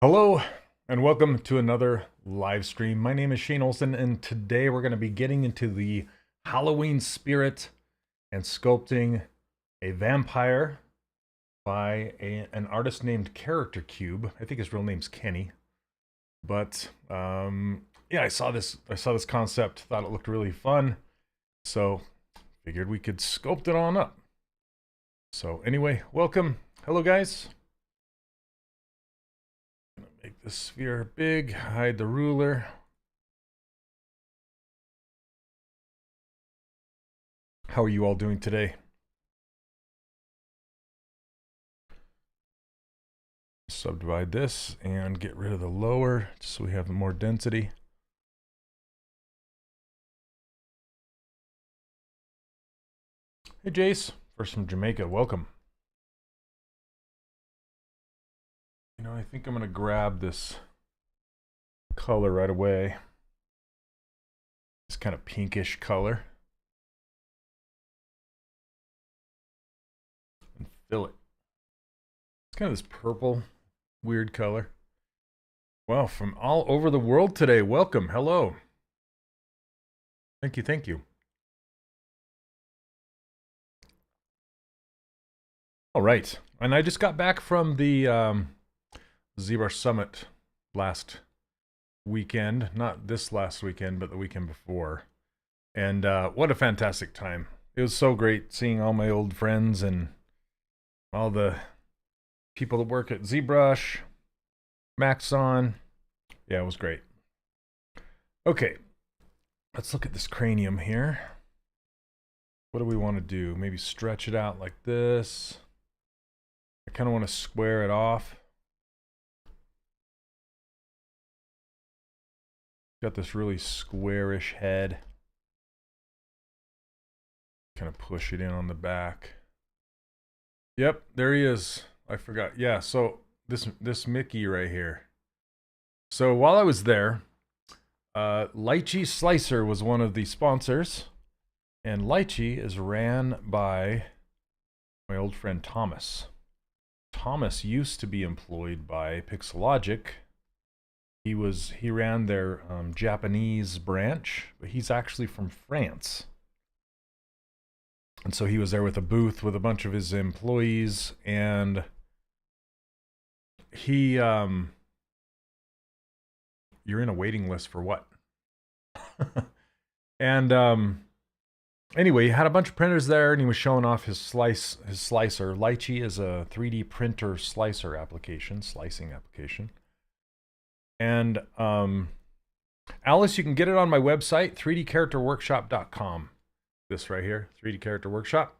Hello and welcome to another live stream. My name is Shane Olson and today we're going to be getting into the Halloween spirit and sculpting a vampire by an artist named Character Cube. I think his real name's Kenny. But yeah, I saw this concept, thought it looked really fun. So figured we could sculpt it on up. So anyway, welcome. Hello guys. Make the sphere big, hide the ruler. How are you all doing today? Subdivide this and get rid of the lower just so we have more density. Hey Jace, first from Jamaica, welcome. You know, I think I'm gonna grab this color right away. This kind of pinkish color. And fill it. It's kind of this purple, weird color. Wow, from all over the world today, welcome, hello. Thank you, thank you. All right, and I just got back from the ZBrush Summit last weekend, not this last weekend, but the weekend before. And what a fantastic time. It was so great seeing all my old friends and all the people that work at ZBrush, Maxon. Yeah, it was great. Okay, let's look at this cranium here. What do we want to do? Maybe stretch it out like this. I kind of want to square it off. Got this really squarish head. Kind of push it in on the back. Yep, there he is. I forgot. Yeah, so this Mickey right here. So while I was there, Lychee Slicer was one of the sponsors. And Lychee is ran by my old friend Thomas. Thomas used to be employed by Pixelogic. He ran their Japanese branch, but he's actually from France. And so he was there with a booth with a bunch of his employees, and he you're in a waiting list for what? And anyway, he had a bunch of printers there, and he was showing off his slicer. Lychee is a 3D printer slicing application. And Alice, you can get it on my website, 3dcharacterworkshop.com. This right here, 3D Character Workshop.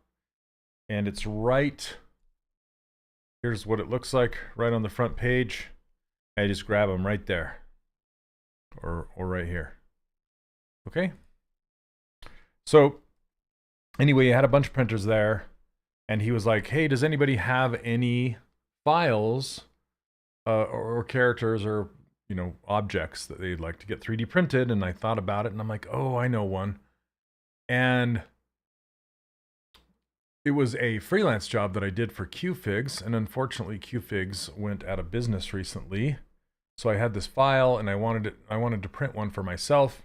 And it's right, here's what it looks like right on the front page. I just grab them right there. Or right here. Okay? So, anyway, he had a bunch of printers there. And he was like, hey, does anybody have any files or characters or objects that they'd like to get 3D printed? And I thought about it and I'm like, oh, I know one. And it was a freelance job that I did for QFigs, and unfortunately QFigs went out of business recently. So I had this file and I wanted to print one for myself.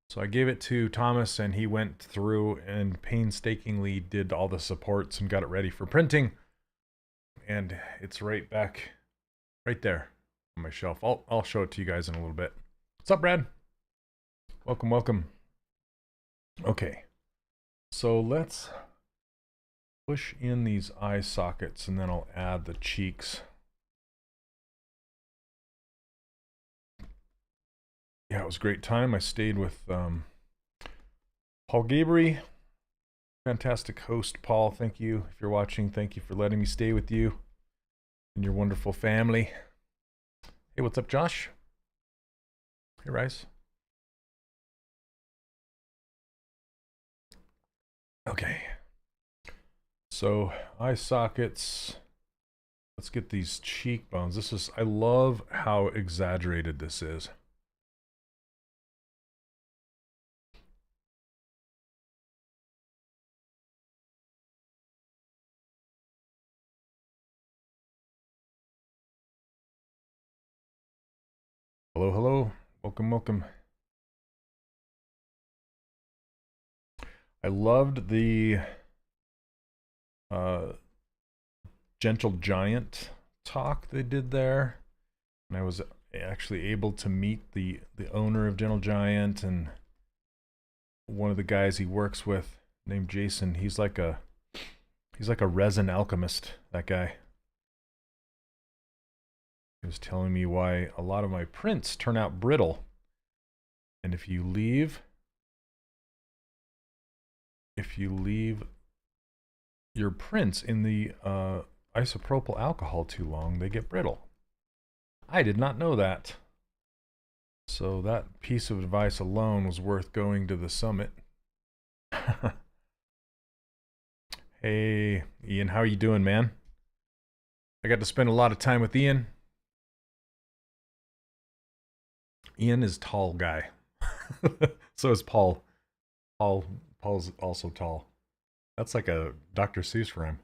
So I gave it to Thomas and he went through and painstakingly did all the supports and got it ready for printing. And it's right there on my shelf. I'll show it to you guys in a little bit. What's up, Brad? Welcome, welcome. Okay, so let's push in these eye sockets and then I'll add the cheeks. Yeah, it was a great time. I stayed with Paul Gabry. Fantastic host, Paul. Thank you. If you're watching, thank you for letting me stay with you and your wonderful family. Hey, what's up, Josh? Hey, Rice. Okay. So, eye sockets. Let's get these cheekbones. I love how exaggerated this is. Hello, hello. Welcome, welcome. I loved the Gentle Giant talk they did there. And I was actually able to meet the owner of Gentle Giant and one of the guys he works with named Jason. He's like a resin alchemist, that guy. He was telling me why a lot of my prints turn out brittle. And if you leave your prints in the isopropyl alcohol too long, they get brittle. I did not know that. So that piece of advice alone was worth going to the summit. Hey, Ian, how are you doing, man? I got to spend a lot of time with Ian. Ian is tall guy. So is Paul. Paul's also tall. That's like a Dr. Seuss rhyme.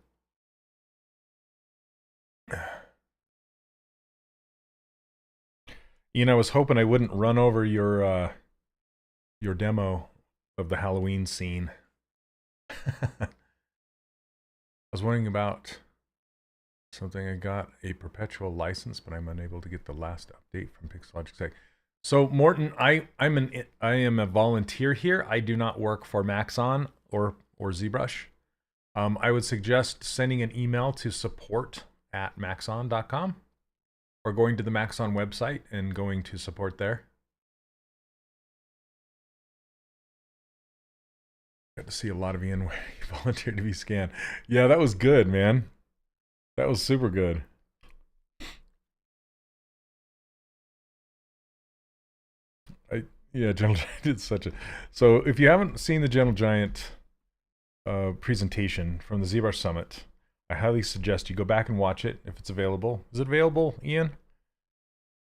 Ian, I was hoping I wouldn't run over your demo of the Halloween scene. I was wondering about something. I got a perpetual license, but I'm unable to get the last update from Pixologic Tech. So Morton, I am a volunteer here. I do not work for Maxon or ZBrush. I would suggest sending an email to support@maxon.com or going to the Maxon website and going to support there. Got to see a lot of Ian where he volunteered to be scanned. Yeah, that was good, man. That was super good. Yeah, Gentle Giant did such a... So if you haven't seen the Gentle Giant presentation from the ZBrush Summit, I highly suggest you go back and watch it if it's available. Is it available, Ian?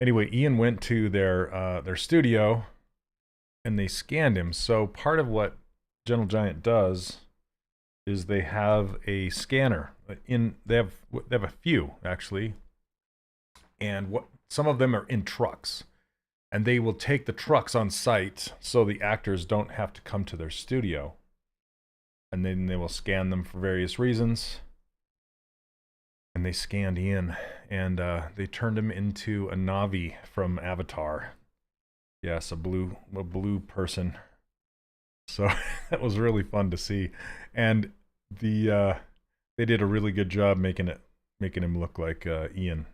Anyway, Ian went to their studio and they scanned him. So part of what Gentle Giant does is they have a scanner. They have a few actually, and some of them are in trucks. And they will take the trucks on site so the actors don't have to come to their studio. And then they will scan them for various reasons. And they scanned Ian. And they turned him into a Na'vi from Avatar. Yes, a blue person. So that was really fun to see. And they did a really good job making him look like Ian.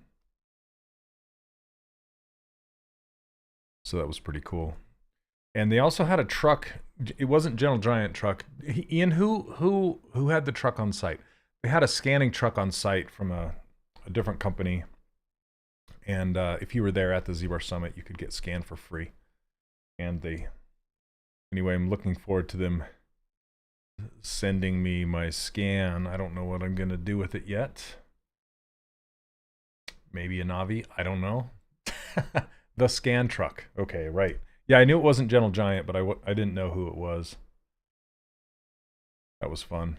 So that was pretty cool. And they also had a truck. It wasn't Gentle Giant truck. Ian, who had the truck on site? They had a scanning truck on site from a different company. And if you were there at the ZBrush Summit, you could get scanned for free. And anyway, I'm looking forward to them sending me my scan. I don't know what I'm going to do with it yet. Maybe a Na'vi. I don't know. The scan truck. Okay, right. Yeah, I knew it wasn't Gentle Giant, but I didn't know who it was. That was fun.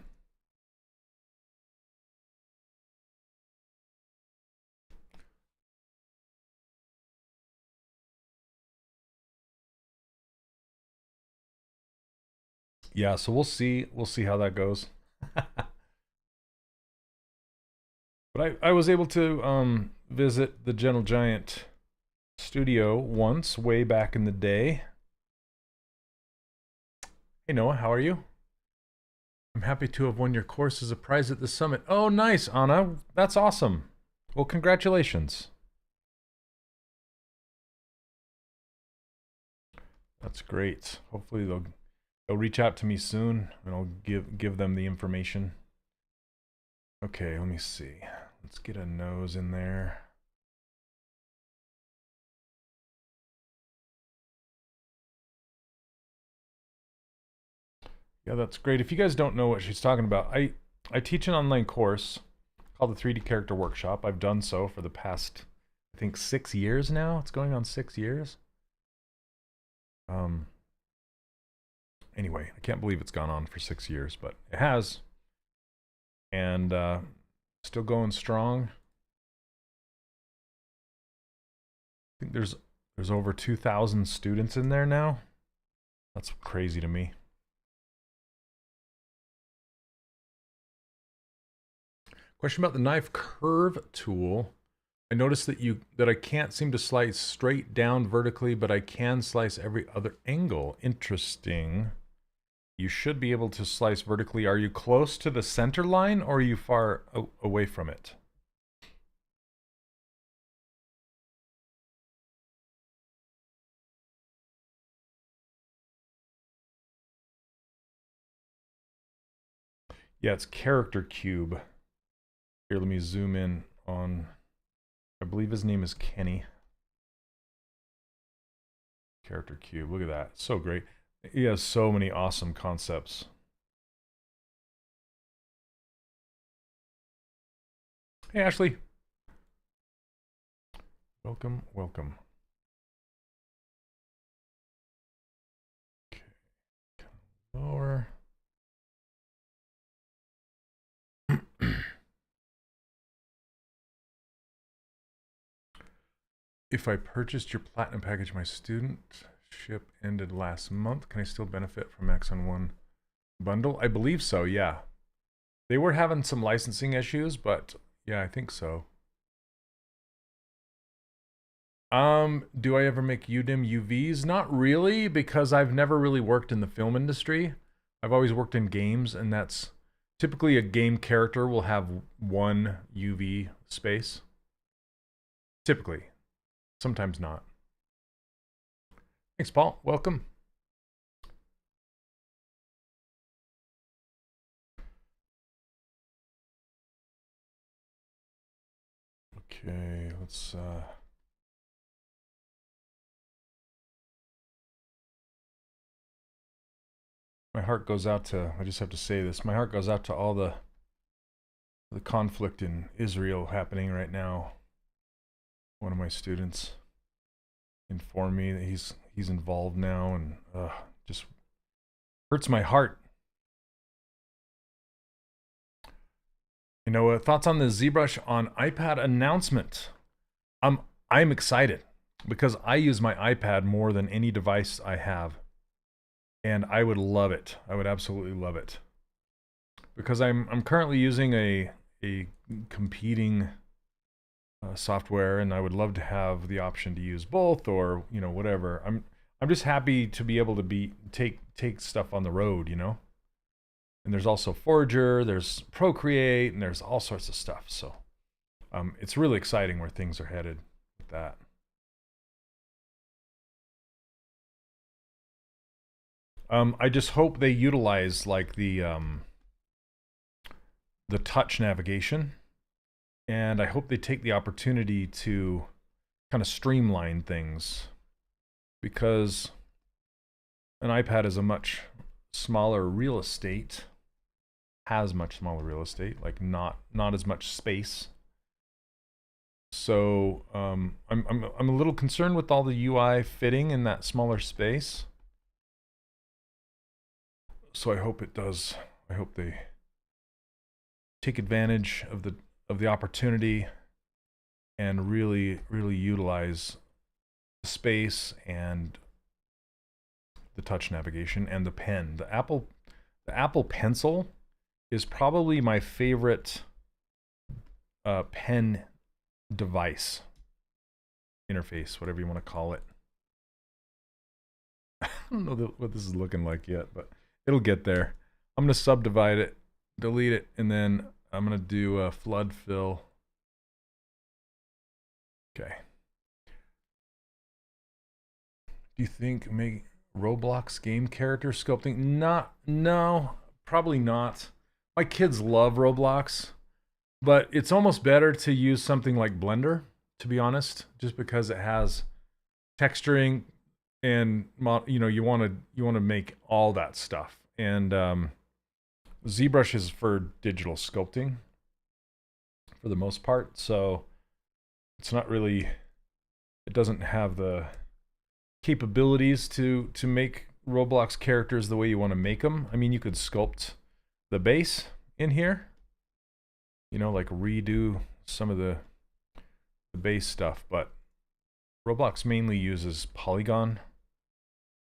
Yeah, so we'll see how that goes. But I was able to visit the Gentle Giant studio once, way back in the day. Hey Noah, how are you? I'm happy to have won your course as a prize at the summit. Oh, nice, Anna. That's awesome. Well, congratulations. That's great. Hopefully they'll reach out to me soon and I'll give them the information. Okay, let me see. Let's get a nose in there. Yeah, that's great. If you guys don't know what she's talking about, I teach an online course called the 3D Character Workshop. I've done so for the past, I think, 6 years now. It's going on 6 years. Anyway, I can't believe it's gone on for 6 years, but it has. And still going strong. I think there's There's over 2,000 students in there now. That's crazy to me. Question about the knife curve tool. I noticed that I can't seem to slice straight down vertically, but I can slice every other angle. Interesting. You should be able to slice vertically. Are you close to the center line or are you far away from it? Yeah, it's character cube. Here, let me zoom in on, I believe his name is Kenny. Character cube, look at that, so great. He has so many awesome concepts. Hey, Ashley. Welcome, welcome. Okay, lower. If I purchased your platinum package, my student ship ended last month. Can I still benefit from Maxon 1 bundle? I believe so, yeah. They were having some licensing issues, but yeah, I think so. Do I ever make UDIM UVs? Not really, because I've never really worked in the film industry. I've always worked in games, and that's typically a game character will have one UV space. Typically. Sometimes not. Thanks, Paul. Welcome. Okay, let's my heart goes out to, I just have to say this, my heart goes out to all the conflict in Israel happening right now. One of my students informed me that he's involved now, and just hurts my heart. You know, thoughts on the ZBrush on iPad announcement? I'm excited because I use my iPad more than any device I have, and I would love it. I would absolutely love it because I'm currently using a competing software, and I would love to have the option to use both, or you know, whatever. I'm just happy to be able to take stuff on the road, you know. And there's also Forager, there's Procreate, and there's all sorts of stuff. So it's really exciting where things are headed with that. I just hope they utilize like the touch navigation. And I hope they take the opportunity to kind of streamline things, because an iPad is a much smaller real estate, has much smaller real estate, like not as much space. So I'm a little concerned with all the UI fitting in that smaller space. So I hope it does. I hope they take advantage of the opportunity and really utilize the space and the touch navigation and the pen. The Apple Pencil is probably my favorite pen device interface, whatever you want to call it. I don't know what this is looking like yet, but it'll get there. I'm going to subdivide it, delete it, and then I'm going to do a flood fill. Okay. Do you think make Roblox game character sculpting? No, probably not. My kids love Roblox, but it's almost better to use something like Blender, to be honest, just because it has texturing and you know, you want to make all that stuff. And ZBrush is for digital sculpting for the most part, so it's not really, it doesn't have the capabilities to make Roblox characters the way you want to make them. I mean, you could sculpt the base in here, you know, like redo some of the base stuff, but Roblox mainly uses polygon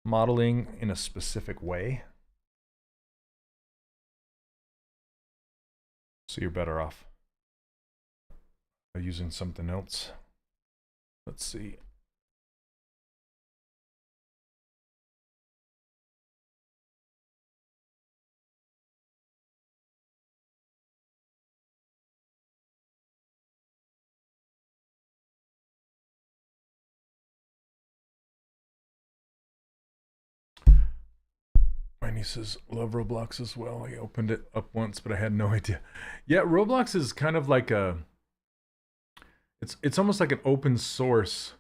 modeling in a specific way. So you're better off using something else. Let's see. My nieces love Roblox as well. I opened it up once, but I had no idea. Yeah, Roblox is kind of like a... It's almost like an open source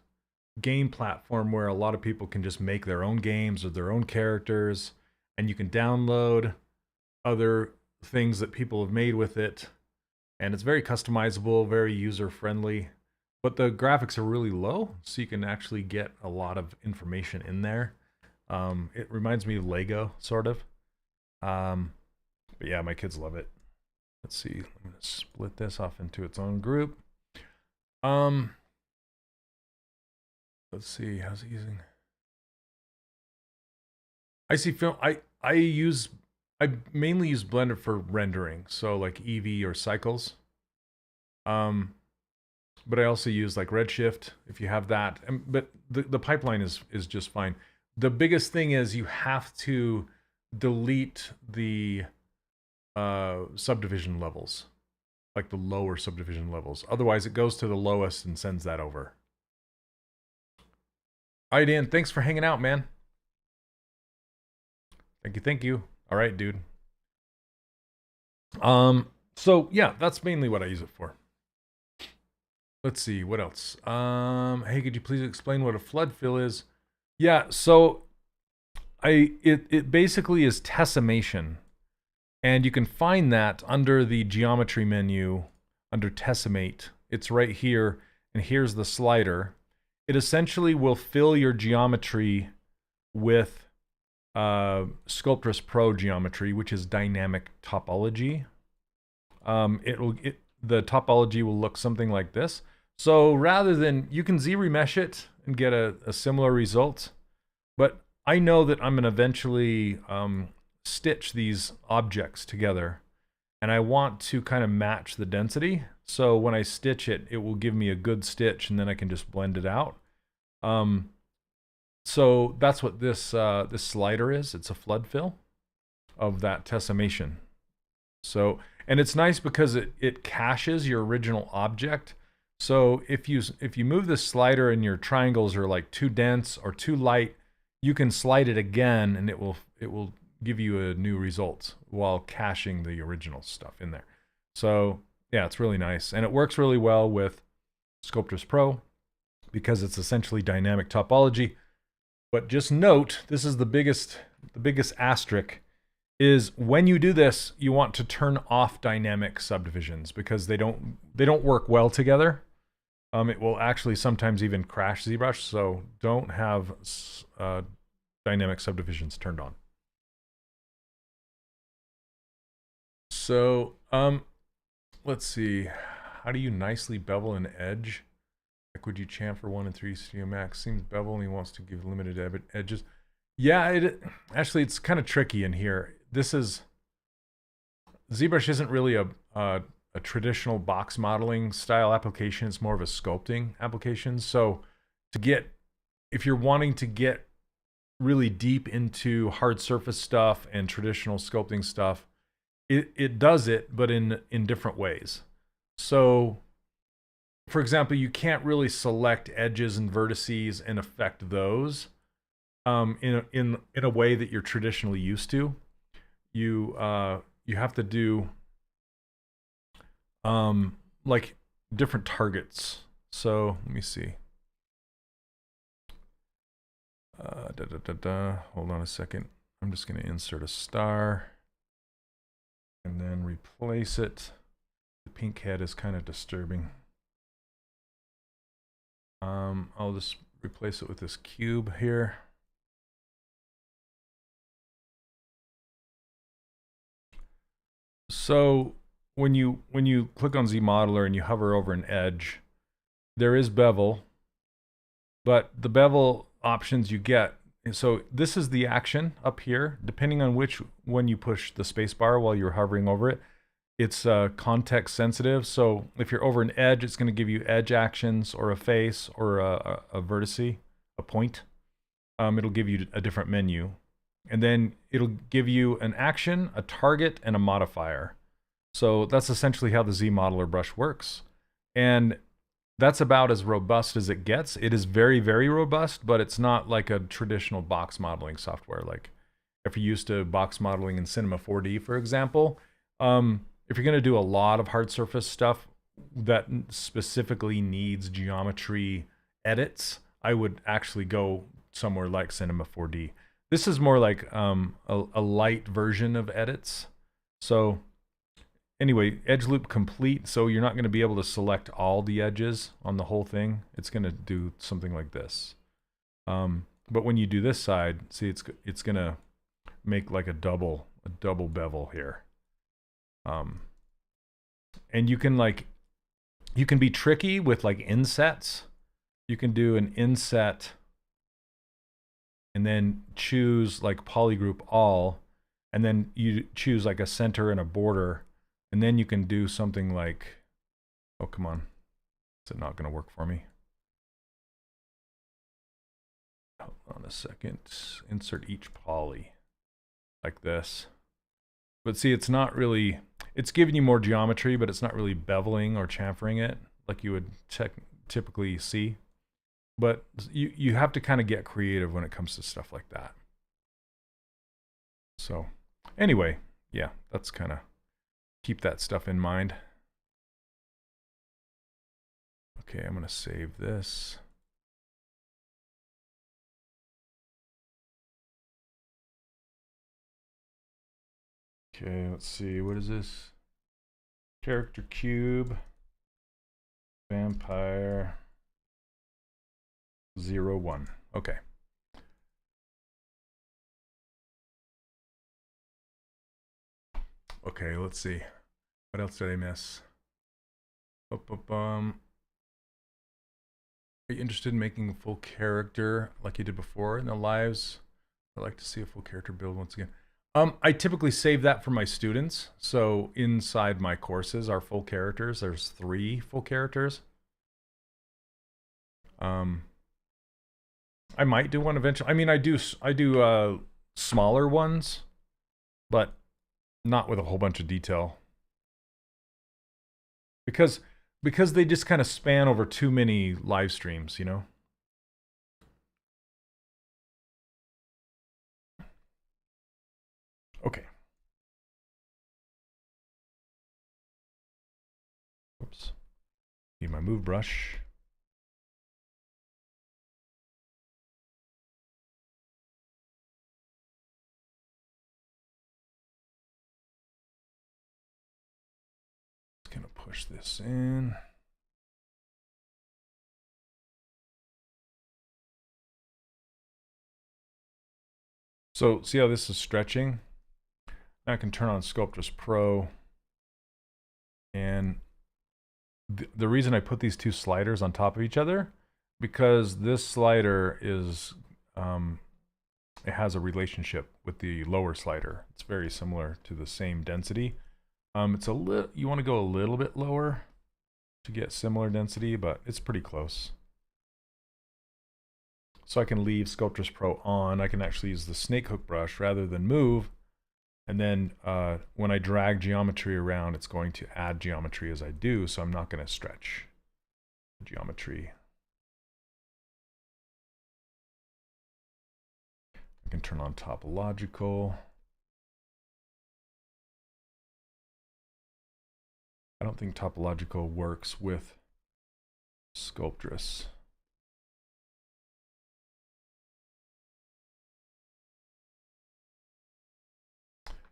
game platform where a lot of people can just make their own games or their own characters, and you can download other things that people have made with it. And it's very customizable, very user-friendly. But the graphics are really low, so you can actually get a lot of information in there. It reminds me of Lego, sort of. But yeah, my kids love it. Let's see. I'm going to split this off into its own group. Let's see. How's it using? I see film. I mainly use Blender for rendering, so like Eevee or cycles. But I also use like Redshift if you have that. But the pipeline is just fine. The biggest thing is you have to delete the subdivision levels, like the lower subdivision levels. Otherwise, it goes to the lowest and sends that over. All right, Dan, thanks for hanging out, man. Thank you. All right, dude. So yeah, that's mainly what I use it for. Let's see, what else? Hey, could you please explain what a flood fill is? Yeah, so it basically is tessimation. And you can find that under the geometry menu, under Tessimate. It's right here, and here's the slider. It essentially will fill your geometry with Sculptris Pro geometry, which is dynamic topology. The topology will look something like this. So rather than, you can Z-remesh it and get a similar result, but I know that I'm going to eventually stitch these objects together, and I want to kind of match the density. So when I stitch it, it will give me a good stitch, and then I can just blend it out. So that's what this this slider is. It's a flood fill of that tessimation. So, and it's nice because it caches your original object. So if you move this slider and your triangles are like too dense or too light, you can slide it again, and it will give you a new result while caching the original stuff in there. So yeah, it's really nice, and it works really well with Sculptris Pro because it's essentially dynamic topology. But just note, this is the biggest asterisk, is when you do this, you want to turn off dynamic subdivisions because they don't work well together. It will actually sometimes even crash ZBrush, so don't have dynamic subdivisions turned on. So, let's see. How do you nicely bevel an edge? Like, would you chamfer 1 and 3 Studio Max? Seems bevel only wants to give limited edges. Yeah, actually, it's kind of tricky in here. This is... ZBrush isn't really a traditional box modeling style application. It's more of a sculpting application. So if you're wanting to get really deep into hard surface stuff and traditional sculpting stuff, it does it, but in different ways. So, for example, you can't really select edges and vertices and affect those in a way that you're traditionally used to. You have to do like different targets. So let me see. Hold on a second. I'm just going to insert a star and then replace it. The pink head is kind of disturbing. I'll just replace it with this cube here. So when you click on ZModeler and you hover over an edge, there is bevel. But the bevel options you get, so this is the action up here. Depending on which one you push the space bar while you're hovering over it, it's context sensitive. So if you're over an edge, it's going to give you edge actions or a face or a vertice, a point. It'll give you a different menu. And then it'll give you an action, a target, and a modifier. So that's essentially how the Z Modeler brush works. And that's about as robust as it gets. It is very, very robust, but it's not like a traditional box modeling software. Like if you're used to box modeling in Cinema 4D, for example, if you're going to do a lot of hard surface stuff that specifically needs geometry edits, I would actually go somewhere like Cinema 4D. This is more like a light version of edits. So anyway, edge loop complete, so you're not going to be able to select all the edges on the whole thing. It's going to do something like this. But when you do this side, see, it's going to make like a double bevel here. And you can be tricky with like insets. You can do an inset and then choose like polygroup all, and then you choose like a center and a border, and then you can do something like, oh, come on. Is it not going to work for me? Hold on a second. Insert each poly like this. But see, it's not really, it's giving you more geometry, but it's not really beveling or chamfering it like you would typically see. But you have to kind of get creative when it comes to stuff like that. So anyway, yeah, that's kind of, keep that stuff in mind. Okay, I'm going to save this. Okay, let's see, what is this? Character cube, vampire, 01. Okay. Okay, let's see. What else did I miss? Are you interested in making a full character like you did before in the lives? I'd like to see a full character build once again. I typically save that for my students. So inside my courses are full characters. There's 3 full characters. I might do one eventually. I mean, I do smaller ones, but not with a whole bunch of detail. Because they just kind of span over too many live streams, you know? Okay. Oops. Need my move brush. Just gonna push this in. So see how this is stretching? Now I can turn on Sculptress Pro. And the reason I put these 2 sliders on top of each other, because this slider is, it has a relationship with the lower slider. It's very similar to the same density. It's a little, you want to go a little bit lower to get similar density, but it's pretty close. So I can leave Sculptress Pro on. I can actually use the snake hook brush rather than move. And then when I drag geometry around, it's going to add geometry as I do, so I'm not going to stretch the geometry. I can turn on topological. I don't think topological works with Sculptress.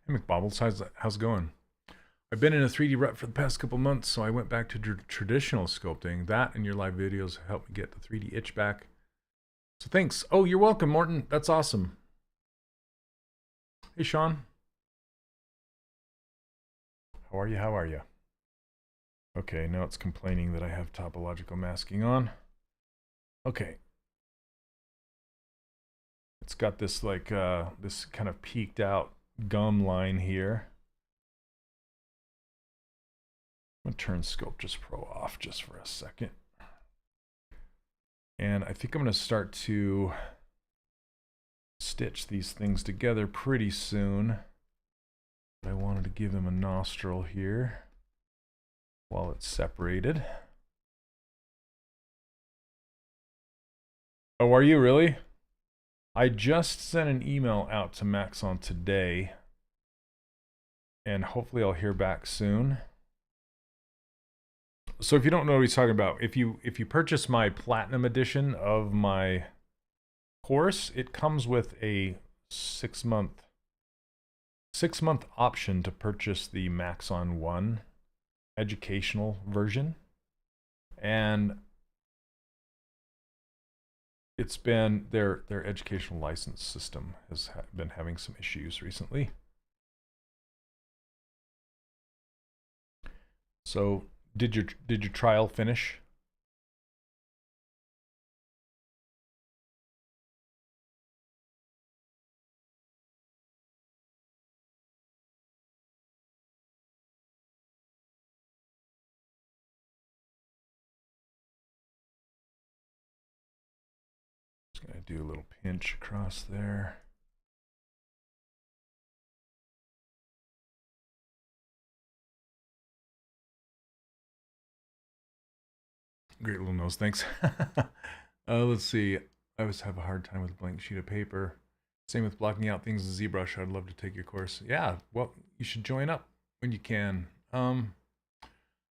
Hey McBobbles, how's it going? I've been in a 3D rut for the past couple months, so I went back to traditional sculpting. That and your live videos helped me get the 3D itch back. So thanks. Oh, you're welcome, Morton. That's awesome. Hey, Sean. How are you? How are you? Okay, now it's complaining that I have topological masking on. Okay, It's got this like this kind of peaked out gum line here. I'm gonna turn Sculptris Pro off just for a second. And I think I'm gonna start to stitch these things together pretty soon. I wanted to give them a nostril here while it's separated. Oh, are you really? I just sent an email out to Maxon today, and hopefully I'll hear back soon. So if you don't know what he's talking about, if you purchase my Platinum edition of my course, it comes with a 6-month option to purchase the Maxon 1 educational version. And it's been their educational license system has been having some issues recently. So did your trial finish? Just gonna do a little pinch across there. Great little nose, thanks. Let's see. I always have a hard time with a blank sheet of paper. Same with blocking out things in ZBrush. I'd love to take your course. Yeah, well, you should join up when you can. I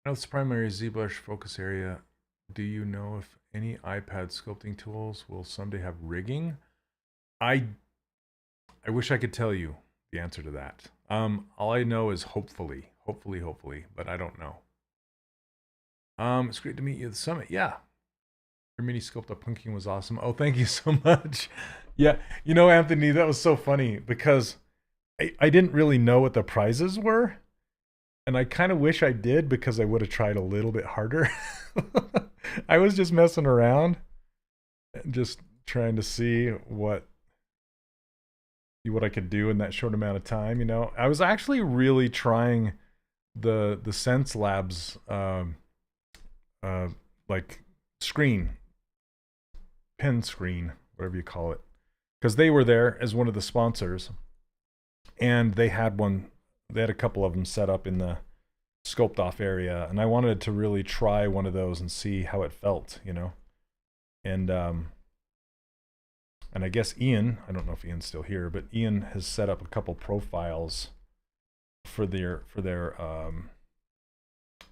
know it's the primary ZBrush focus area. Do you know if any iPad sculpting tools will someday have rigging? I wish I could tell you the answer to that. All I know is hopefully, but I don't know. It's great to meet you at the summit. Yeah. Your mini sculpt of punking was awesome. Oh, thank you so much. Yeah, you know, Anthony, that was so funny because I didn't really know what the prizes were. And I kind of wish I did because I would have tried a little bit harder. I was just messing around and just trying to see what I could do in that short amount of time, you know. I was actually really trying the Sense Labs like pen screen, whatever you call it, because they were there as one of the sponsors, and they had a couple of them set up in the sculpt off area, and I wanted to really try one of those and see how it felt, you know. And I guess Ian, I don't know if Ian's still here, but Ian has set up a couple profiles for their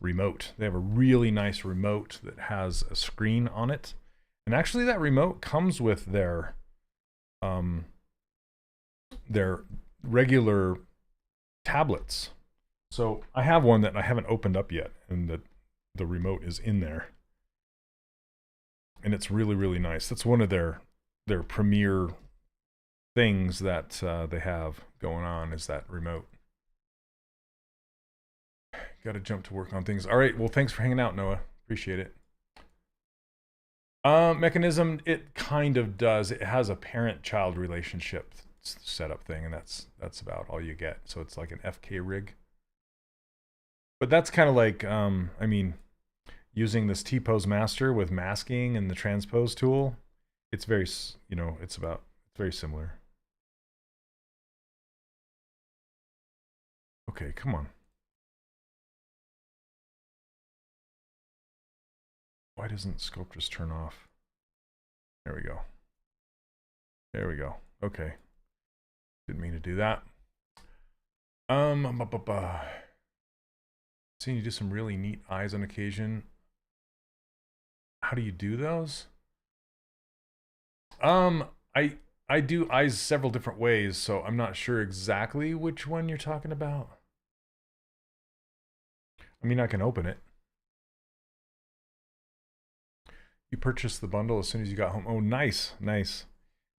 remote. They have a really nice remote that has a screen on it, and actually that remote comes with their regular tablets. So I have one that I haven't opened up yet, and the remote is in there, and it's really, really nice. That's one of their premier things that they have going on, is that remote. Got to jump to work on things. All right, well, thanks for hanging out, Noah. Appreciate it. Mechanism, it kind of does. It has a parent-child relationship setup thing, and that's about all you get. So it's like an FK rig. But that's kind of like, I mean, using this T-pose master with masking and the transpose tool, it's very, you know, it's very similar. Okay, come on. Why doesn't Sculptris turn off? There we go. There we go. Okay. Didn't mean to do that. Seeing you do some really neat eyes on occasion. How do you do those? I do eyes several different ways, so I'm not sure exactly which one you're talking about. I mean, I can open it. You purchased the bundle as soon as you got home. Oh, nice, nice.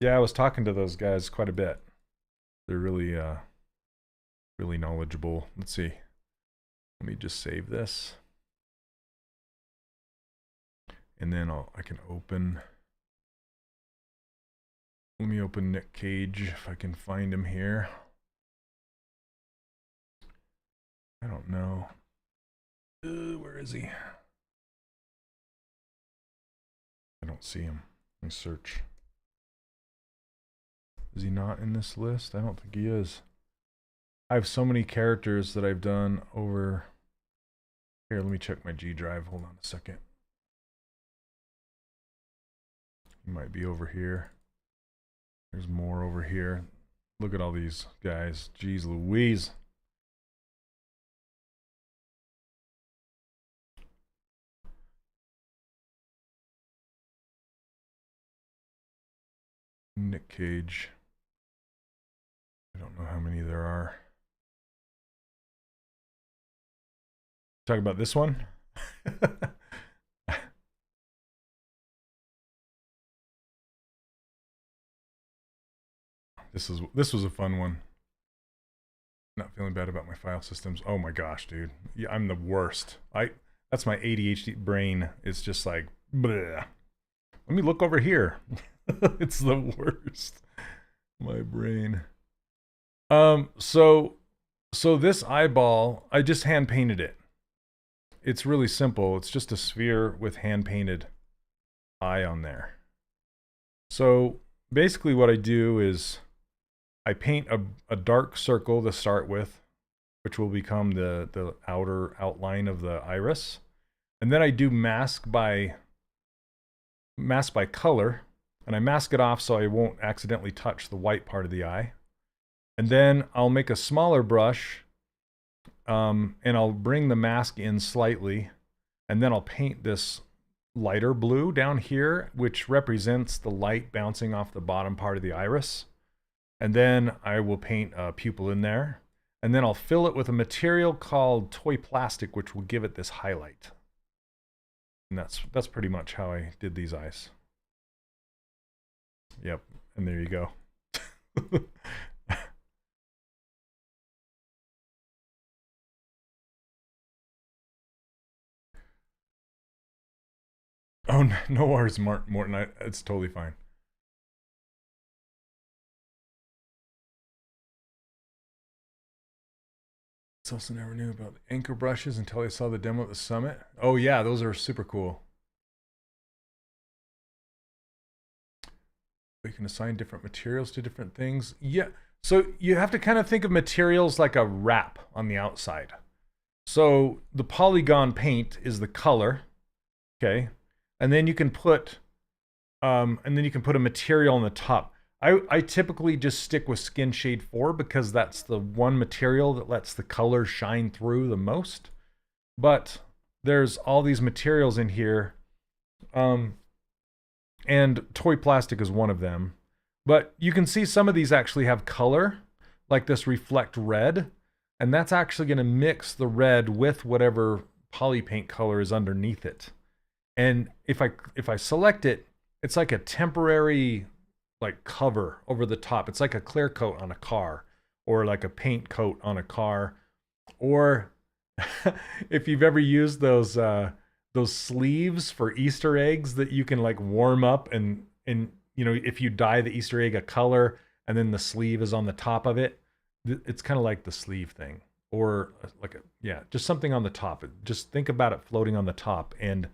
Yeah, I was talking to those guys quite a bit. They're really, really knowledgeable. Let's see. Let me just save this, and then I can open Let me open Nick Cage if I can find him here. I don't know. Where is he? I don't see him. Let me search. Is he not in this list? I don't think he is. I have so many characters that I've done over... Here, let me check my G drive. Hold on a second. He might be over here. There's more over here. Look at all these guys. Jeez Louise. Nick Cage. I don't know how many there are. Talk about this one. This was a fun one. Not feeling bad about my file systems. Oh my gosh, dude. Yeah, I'm the worst. That's my ADHD brain. It's just like, bleh. Let me look over here. It's the worst. My brain. So this eyeball, I just hand painted it. It's really simple. It's just a sphere with hand painted eye on there. So basically what I do is I paint a dark circle to start with, which will become the outer outline of the iris. And then I do mask by color, and I mask it off so I won't accidentally touch the white part of the eye. And then I'll make a smaller brush, and I'll bring the mask in slightly, and then I'll paint this lighter blue down here, which represents the light bouncing off the bottom part of the iris. And then I will paint a pupil in there, and then I'll fill it with a material called toy plastic, which will give it this highlight. And that's pretty much how I did these eyes. Yep, and there you go. Oh, no worries, Morton. It's totally fine. Also never knew about the anchor brushes until I saw the demo at the summit. Oh yeah, those are super cool. We can assign different materials to different things. Yeah, so you have to kind of think of materials like a wrap on the outside. So the polygon paint is the color, okay, and then you can put a material on the top. I typically just stick with Skin Shade 4 because that's the one material that lets the color shine through the most. But there's all these materials in here, and toy plastic is one of them. But you can see some of these actually have color, like this reflect red, and that's actually going to mix the red with whatever poly paint color is underneath it. And if I select it, it's like a temporary like cover over the top. It's like a clear coat on a car, or like a paint coat on a car, or if you've ever used those sleeves for Easter eggs that you can like warm up, and you know, if you dye the Easter egg a color and then the sleeve is on the top of it, it's kind of like the sleeve thing, or like just something on the top. Just think about it floating on the top, and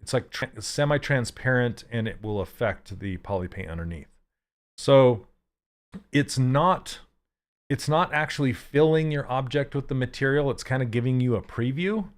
it's like semi-transparent, and it will affect the poly paint underneath. So it's not actually filling your object with the material. It's kind of giving you a preview.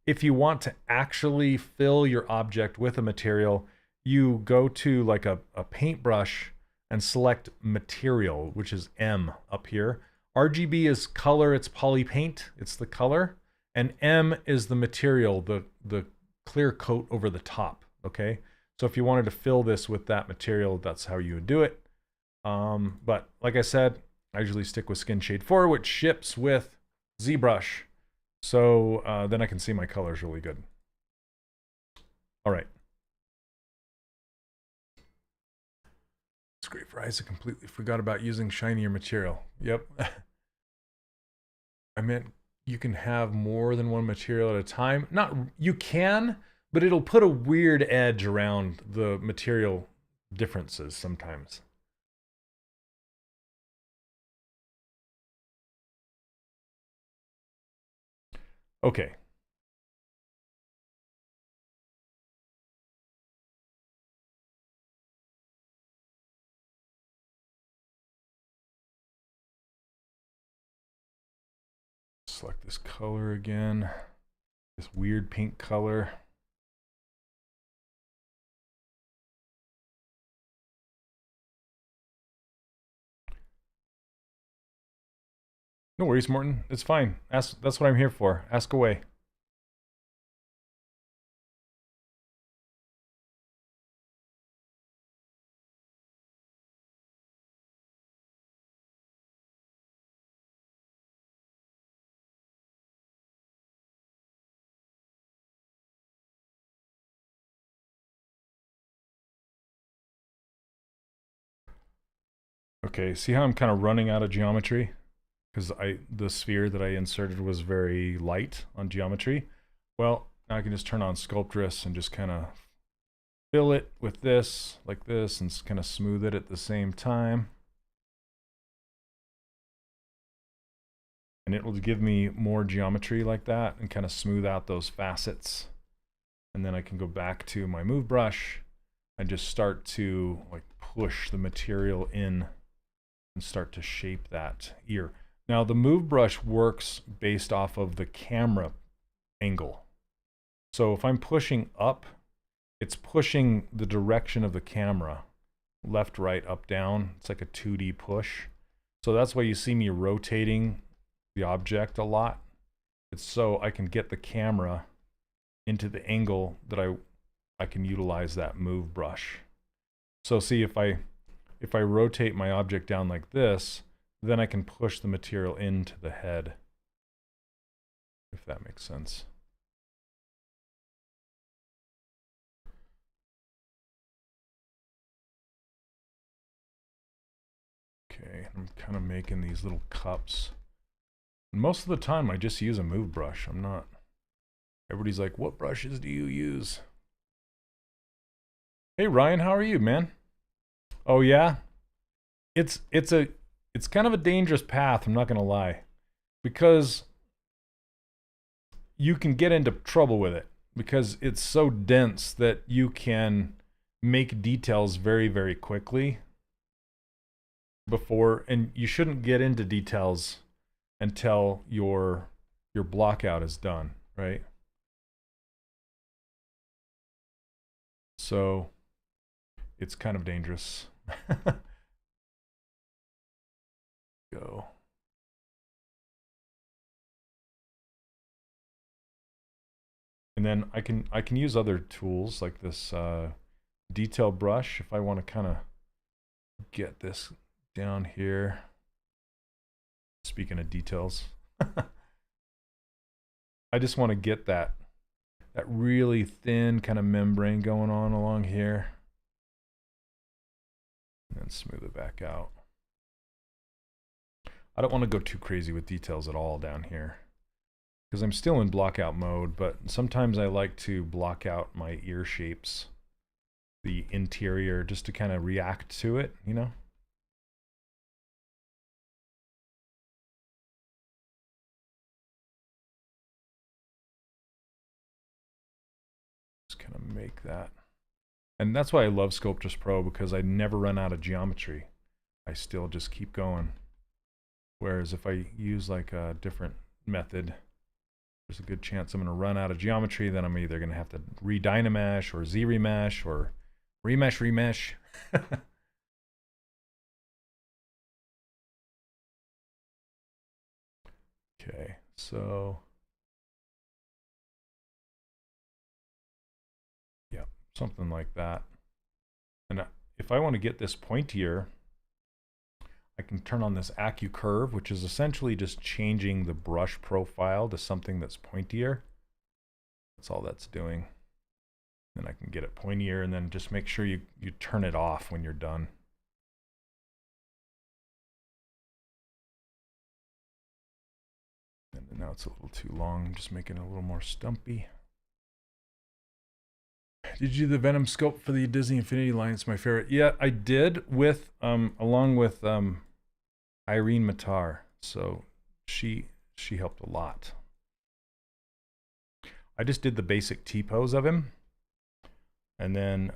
If you want to actually fill your object with a material, you go to like a paintbrush and select material, which is M up here. RGB is color, it's poly paint, it's the color, and M is the material, the clear coat over the top. Okay, so if you wanted to fill this with that material, that's how you would do it. But like I said, I usually stick with Skin Shade 4, which ships with ZBrush, so then I can see my colors really good. All right, it's great for eyes. I completely forgot about using shinier material. Yep. I meant you can have more than one material at a time. You can, but it'll put a weird edge around the material differences sometimes. Okay. Select this color again. This weird pink color. No worries, Morton. It's fine. Ask, that's what I'm here for. Ask away. Okay, see how I'm kind of running out of geometry? Because the sphere that I inserted was very light on geometry. Well, now I can just turn on Sculptress and just kind of fill it with this, like this, and kind of smooth it at the same time. And it will give me more geometry like that and kind of smooth out those facets. And then I can go back to my move brush and just start to like push the material in and start to shape that ear. Now the move brush works based off of the camera angle. So if I'm pushing up, it's pushing the direction of the camera, left, right, up, down. It's like a 2D push. So that's why you see me rotating the object a lot. It's so I can get the camera into the angle that I can utilize that move brush. So see, if I rotate my object down like this, then I can push the material into the head, if that makes sense. Okay, I'm kind of making these little cups. And most of the time I just use a move brush. I'm not, everybody's like, what brushes do you use? Hey Ryan, how are you, man? Oh yeah? It's kind of a dangerous path, I'm not gonna lie. Because you can get into trouble with it. Because it's so dense that you can make details very, very quickly. And you shouldn't get into details until your blockout is done, right? So it's kind of dangerous. Go. And then I can use other tools like this detail brush if I want to kind of get this down here. Speaking of details, I just want to get that really thin kind of membrane going on along here. And then smooth it back out. I don't want to go too crazy with details at all down here, because I'm still in blockout mode, but sometimes I like to block out my ear shapes, the interior, just to kind of react to it, you know? Just kind of make that. And that's why I love Sculptress Pro, because I never run out of geometry. I still just keep going. Whereas if I use like a different method, there's a good chance I'm going to run out of geometry. Then I'm either going to have to re-dynamesh or ZRemesh or remesh. Okay, so yeah, something like that. And if I want to get this pointier, I can turn on this AccuCurve, which is essentially just changing the brush profile to something that's pointier. That's all that's doing. Then I can get it pointier, and then just make sure you turn it off when you're done. And now it's a little too long. I'm just making it a little more stumpy. Did you do the Venom sculpt for the Disney Infinity line? It's my favorite. Yeah, I did with along with Irene Matar. So she helped a lot. I just did the basic T-pose of him. And then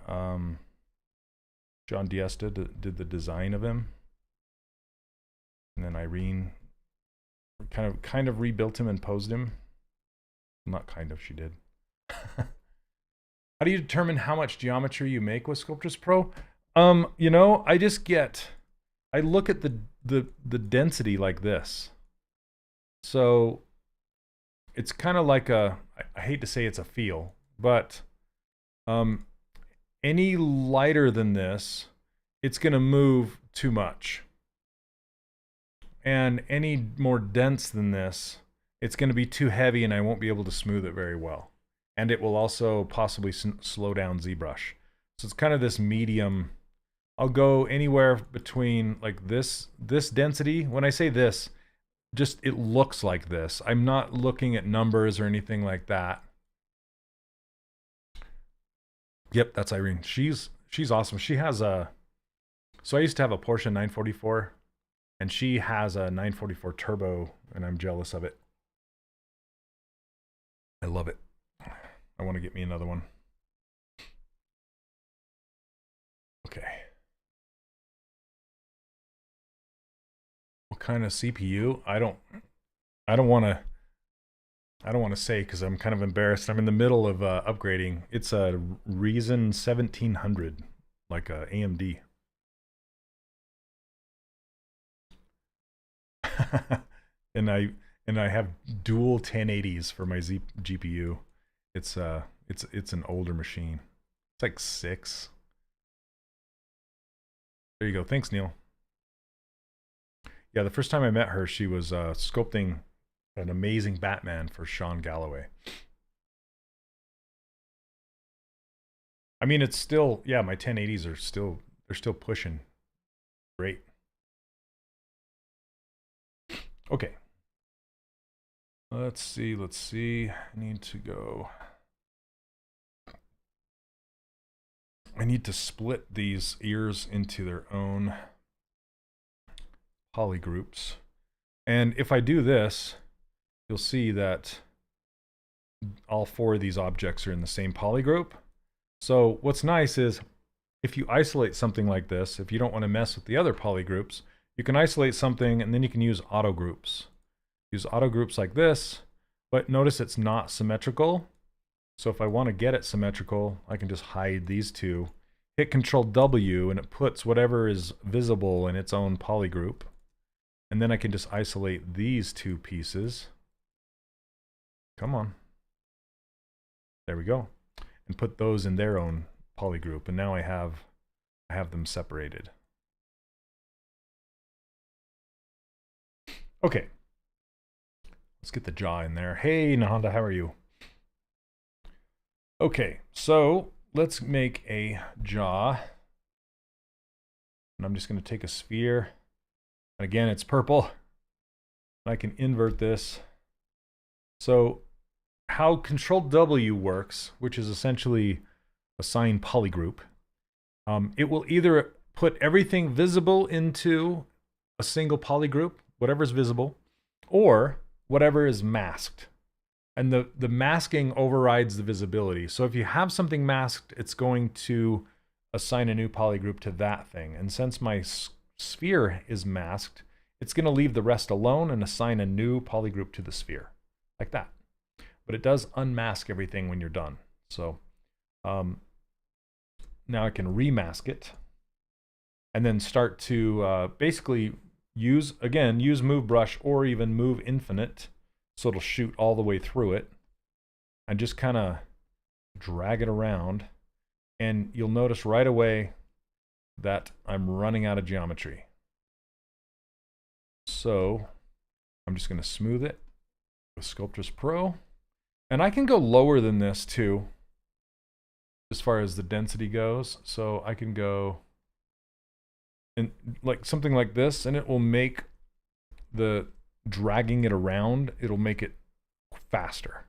John Diaz did the design of him. And then Irene kind of rebuilt him and posed him. Not kind of, she did. How do you determine how much geometry you make with Sculptris Pro? You know, I look at the density like this. So it's kind of like I hate to say it's a feel, but any lighter than this, it's going to move too much. And any more dense than this, it's going to be too heavy and I won't be able to smooth it very well. And it will also possibly slow down ZBrush. So it's kind of this medium. I'll go anywhere between like this density. When I say this, just it looks like this. I'm not looking at numbers or anything like that. Yep, that's Irene. She's awesome. She has so I used to have a Porsche 944 and she has a 944 turbo and I'm jealous of it. I love it. I want to get me another one. Okay. What kind of CPU? I don't want to say because I'm kind of embarrassed. I'm in the middle of upgrading. It's a Ryzen 1700, like a AMD. and I have dual 1080s for my GPU. It's an older machine. It's like 6. There you go. Thanks, Neil. Yeah, the first time I met her, she was sculpting an amazing Batman for Sean Galloway. I mean, it's still, yeah, my 1080s are still, they're still pushing. Great. Okay. Let's see. I need to go. I need to split these ears into their own polygroups. And if I do this, you'll see that all 4 of these objects are in the same polygroup. So what's nice is if you isolate something like this, if you don't want to mess with the other polygroups, you can isolate something and then you can use auto groups. Use auto groups like this, but notice it's not symmetrical. So if I want to get it symmetrical, I can just hide these 2, hit Control W, and it puts whatever is visible in its own polygroup. And then I can just isolate these 2 pieces. Come on. There we go. And put those in their own polygroup. And now I have them separated. Okay. Let's get the jaw in there. Hey, Nahanda, how are you? Okay, so let's make a jaw. And I'm just going to take a sphere. And again, it's purple. I can invert this. So how Control W works, which is essentially assign polygroup, it will either put everything visible into a single polygroup, whatever's visible, or whatever is masked. And the masking overrides the visibility. So if you have something masked, it's going to assign a new polygroup to that thing. And since my sphere is masked, it's going to leave the rest alone and assign a new polygroup to the sphere, like that. But it does unmask everything when you're done. So now I can remask it and then start to basically use move brush or even move infinite, so it'll shoot all the way through it, and just kind of drag it around, and you'll notice right away that I'm running out of geometry. So I'm just going to smooth it with Sculptris Pro, and I can go lower than this too as far as the density goes. So I can go and like something like this, and it will make the dragging it around, it'll make it faster.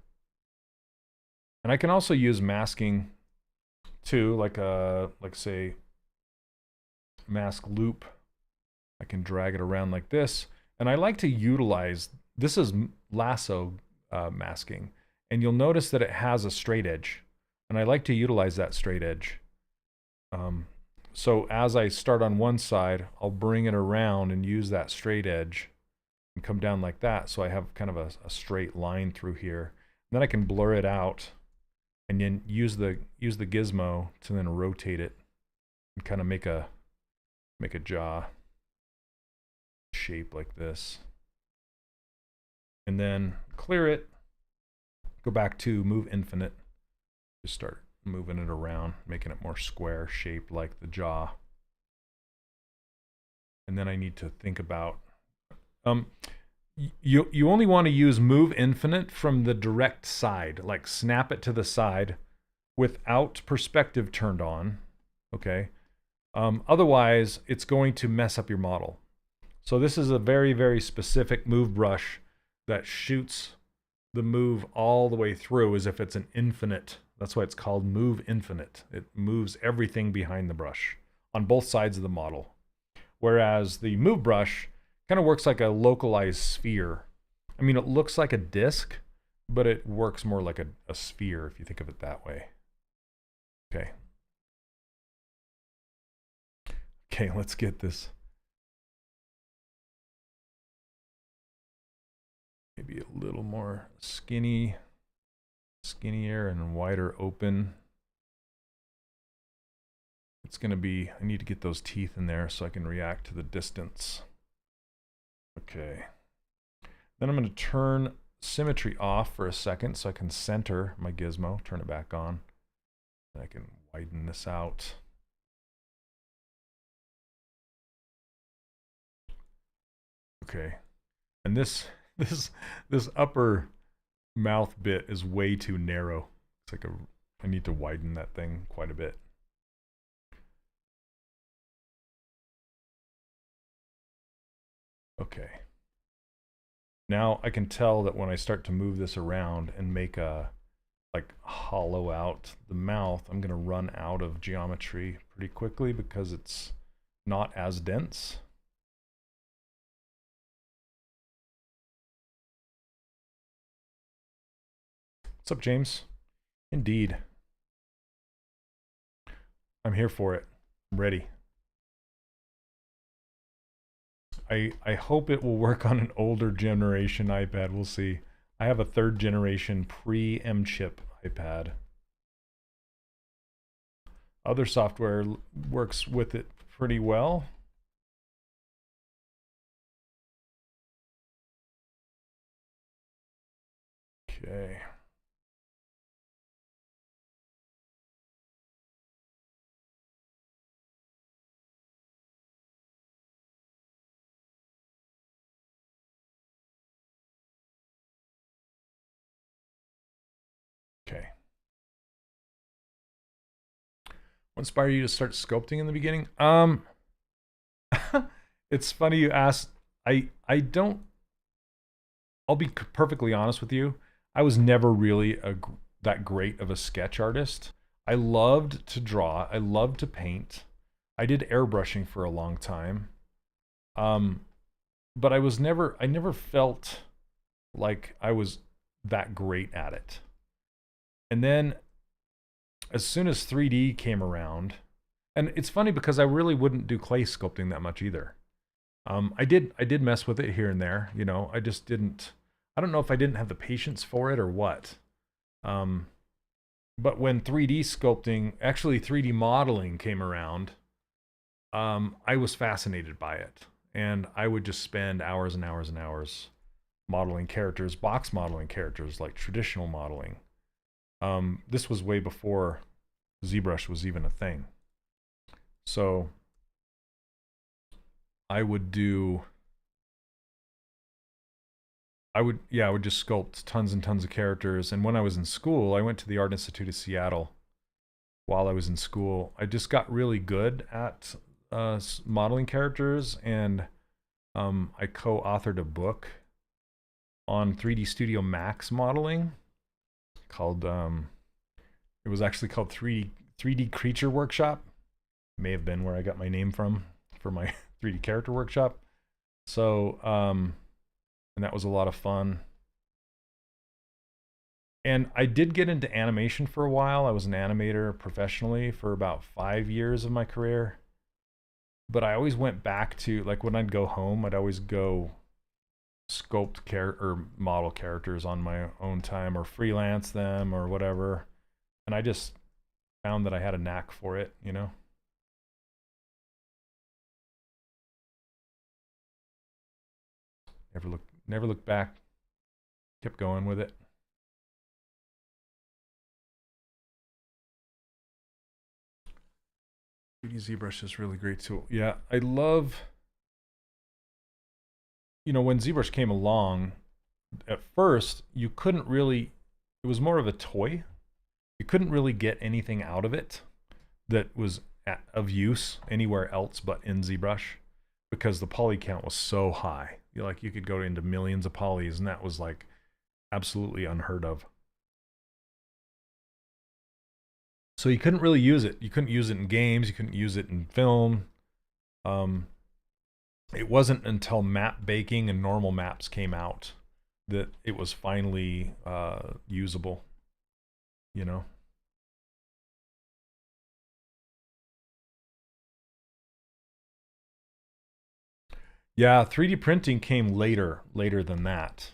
And I can also use masking too, like say mask loop. I can drag it around like this, and I like to utilize, this is lasso masking, And you'll notice that it has a straight edge. And I like to utilize that straight edge. So as I start on one side, I'll bring it around and use that straight edge and come down like that. So I have kind of a straight line through here. And then I can blur it out and then use the gizmo to then rotate it and kind of make a jaw shape like this. And then clear it, go back to move infinite, just start moving it around, making it more square shaped like the jaw. And then I need to think about, you only want to use move infinite from the direct side, like snap it to the side without perspective turned on, okay? Otherwise, it's going to mess up your model. So this is a very, very specific move brush that shoots the move all the way through as if it's an infinite. That's why it's called move infinite. It moves everything behind the brush on both sides of the model. Whereas the move brush kind of works like a localized sphere. I mean, it looks like a disc, but it works more like a sphere if you think of it that way. Okay. Okay, let's get this. Maybe a little more skinnier and wider open. It's going to be, I need to get those teeth in there so I can react to the distance. Okay. Then I'm going to turn symmetry off for a second so I can center my gizmo, turn it back on. And I can widen this out. Okay. And this upper mouth bit is way too narrow. It's like I need to widen that thing quite a bit. Okay. Now I can tell that when I start to move this around and make a, like, hollow out the mouth, I'm going to run out of geometry pretty quickly because it's not as dense. What's up, James? Indeed. I'm here for it. I'm ready. I hope it will work on an older generation iPad. We'll see. I have a 3rd generation pre-M chip iPad. Other software works with it pretty well. Okay. Okay. What inspired you to start sculpting in the beginning? It's funny you asked. I don't. I'll be perfectly honest with you. I was never really that great of a sketch artist. I loved to draw. I loved to paint. I did airbrushing for a long time. But I never felt like I was that great at it. And then as soon as 3D came around, and it's funny because I really wouldn't do clay sculpting that much either. I did mess with it here and there, you know. I just didn't. I don't know if I didn't have the patience for it or what. But when 3D sculpting, actually 3D modeling came around, I was fascinated by it, and I would just spend hours and hours and hours modeling characters, box modeling characters, like traditional modeling. This was way before ZBrush was even a thing. So I would just sculpt tons and tons of characters. And when I was in school, I went to the Art Institute of Seattle. While I was in school, I just got really good at modeling characters, and I co-authored a book on 3D Studio Max modeling called it was actually called 3D Creature Workshop. May have been where I got my name from for my 3D character workshop. So and that was a lot of fun. And I did get into animation for a while. I was an animator professionally for about 5 years of my career. But I always went back to, like, when I'd go home, I'd always go sculpt or model characters on my own time or freelance them or whatever. And I just found that I had a knack for it, you know? Never looked back. Kept going with it. ZBrush is a really great tool. Yeah, I love, you know, when ZBrush came along, at first you couldn't really, it was more of a toy. You couldn't really get anything out of it that was of use anywhere else but in ZBrush, because the poly count was so high. Like, you could go into millions of polys, and that was like absolutely unheard of. So you couldn't really use it. You couldn't use it in games. You couldn't use it in film. It wasn't until map baking and normal maps came out that it was finally usable, you know? Yeah, 3D printing came later than that.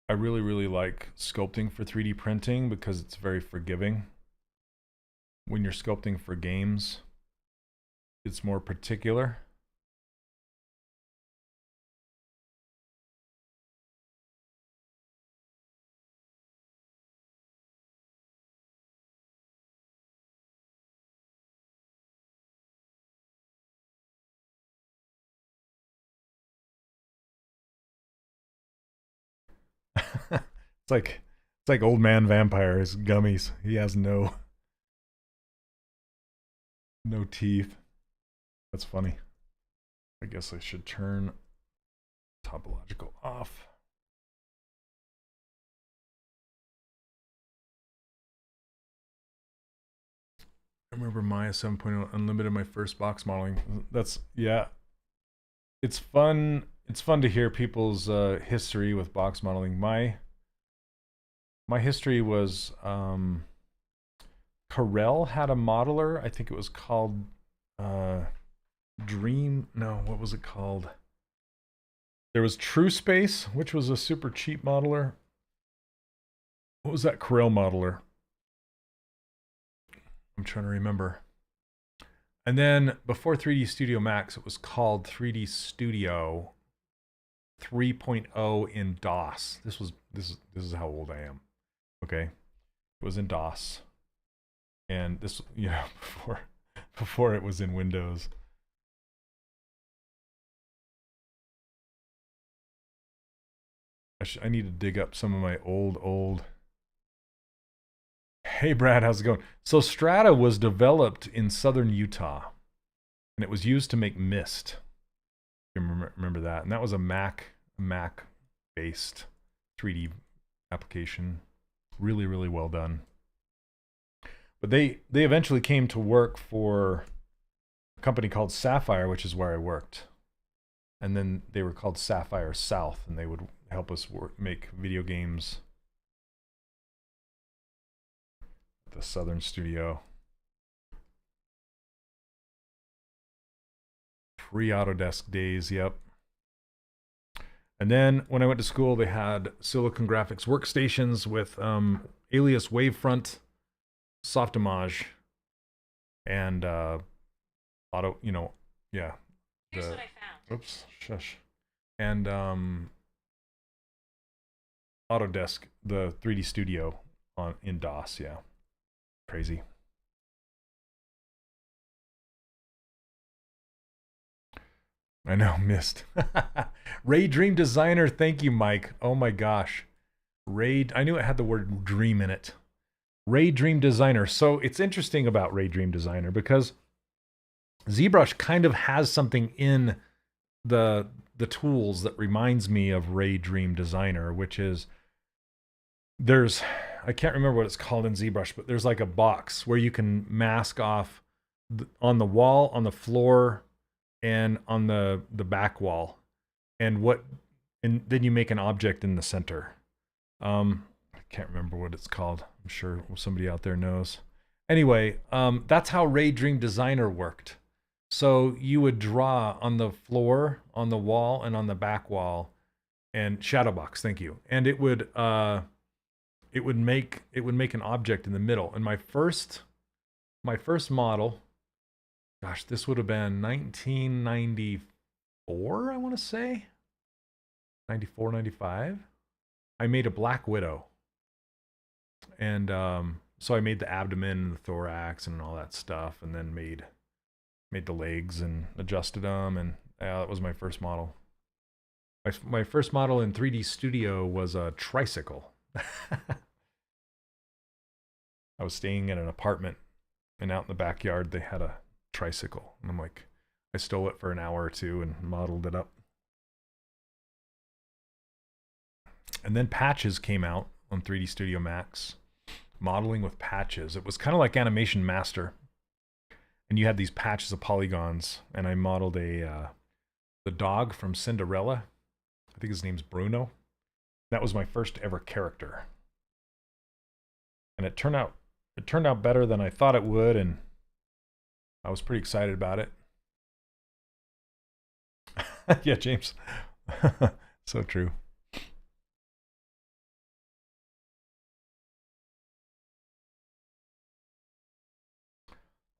I really, really like sculpting for 3D printing because it's very forgiving. When you're sculpting for games, it's more particular. It's like old man vampires, gummies. He has no teeth. That's funny. I guess I should turn topological off. I remember Maya 7.0 Unlimited, my first box modeling. That's, yeah. It's fun. It's fun to hear people's history with box modeling. My history was Corel had a modeler. I think it was called Dream. No, what was it called? There was True Space, which was a super cheap modeler. What was that Corel modeler? I'm trying to remember. And then before 3D Studio Max, it was called 3D Studio 3.0 in DOS. This is how old I am. Okay, it was in DOS, and this, you know, before it was in Windows. I need to dig up some of my old. Hey Brad, how's it going? So Strata was developed in southern Utah, and it was used to make mist. You remember that? And that was a Mac-based 3D application. Really, really well done. But they eventually came to work for a company called Sapphire, which is where I worked. And then they were called Sapphire South, and they would help us make video games at the Southern Studio. Pre-Autodesk days, yep. And then when I went to school, they had Silicon Graphics workstations with Alias Wavefront, Softimage, and auto, you know, yeah. Here's what I found. Oops, shush. And Autodesk, the 3D Studio in DOS, yeah. Crazy. I know, missed. Ray Dream Designer, thank you, Mike. Oh my gosh. Ray, I knew it had the word dream in it. Ray Dream Designer. So it's interesting about Ray Dream Designer because ZBrush kind of has something in the tools that reminds me of Ray Dream Designer, which is there's I can't remember what it's called in ZBrush, but there's like a box where you can mask off on the wall, on the floor, and on the back wall, and then you make an object in the center. I can't remember what it's called. I'm sure somebody out there knows. Anyway, that's how Ray Dream Designer worked. So you would draw on the floor, on the wall, and on the back wall, and shadow box. Thank you. And it would make an object in the middle. And my first model, gosh, this would have been 1994, I want to say. 94, 95. I made a Black Widow. And so I made the abdomen and the thorax and all that stuff, and then made the legs and adjusted them, and that was my first model. My first model in 3D Studio was a tricycle. I was staying in an apartment, and out in the backyard they had a tricycle, and I'm like, I stole it for an hour or two and modeled it up. And then patches came out on 3D Studio Max, modeling with patches. It was kind of like Animation Master, and you had these patches of polygons, and I modeled the dog from Cinderella. I think his name's Bruno. That was my first ever character, and it turned out better than I thought it would, and I was pretty excited about it. Yeah, James. So true.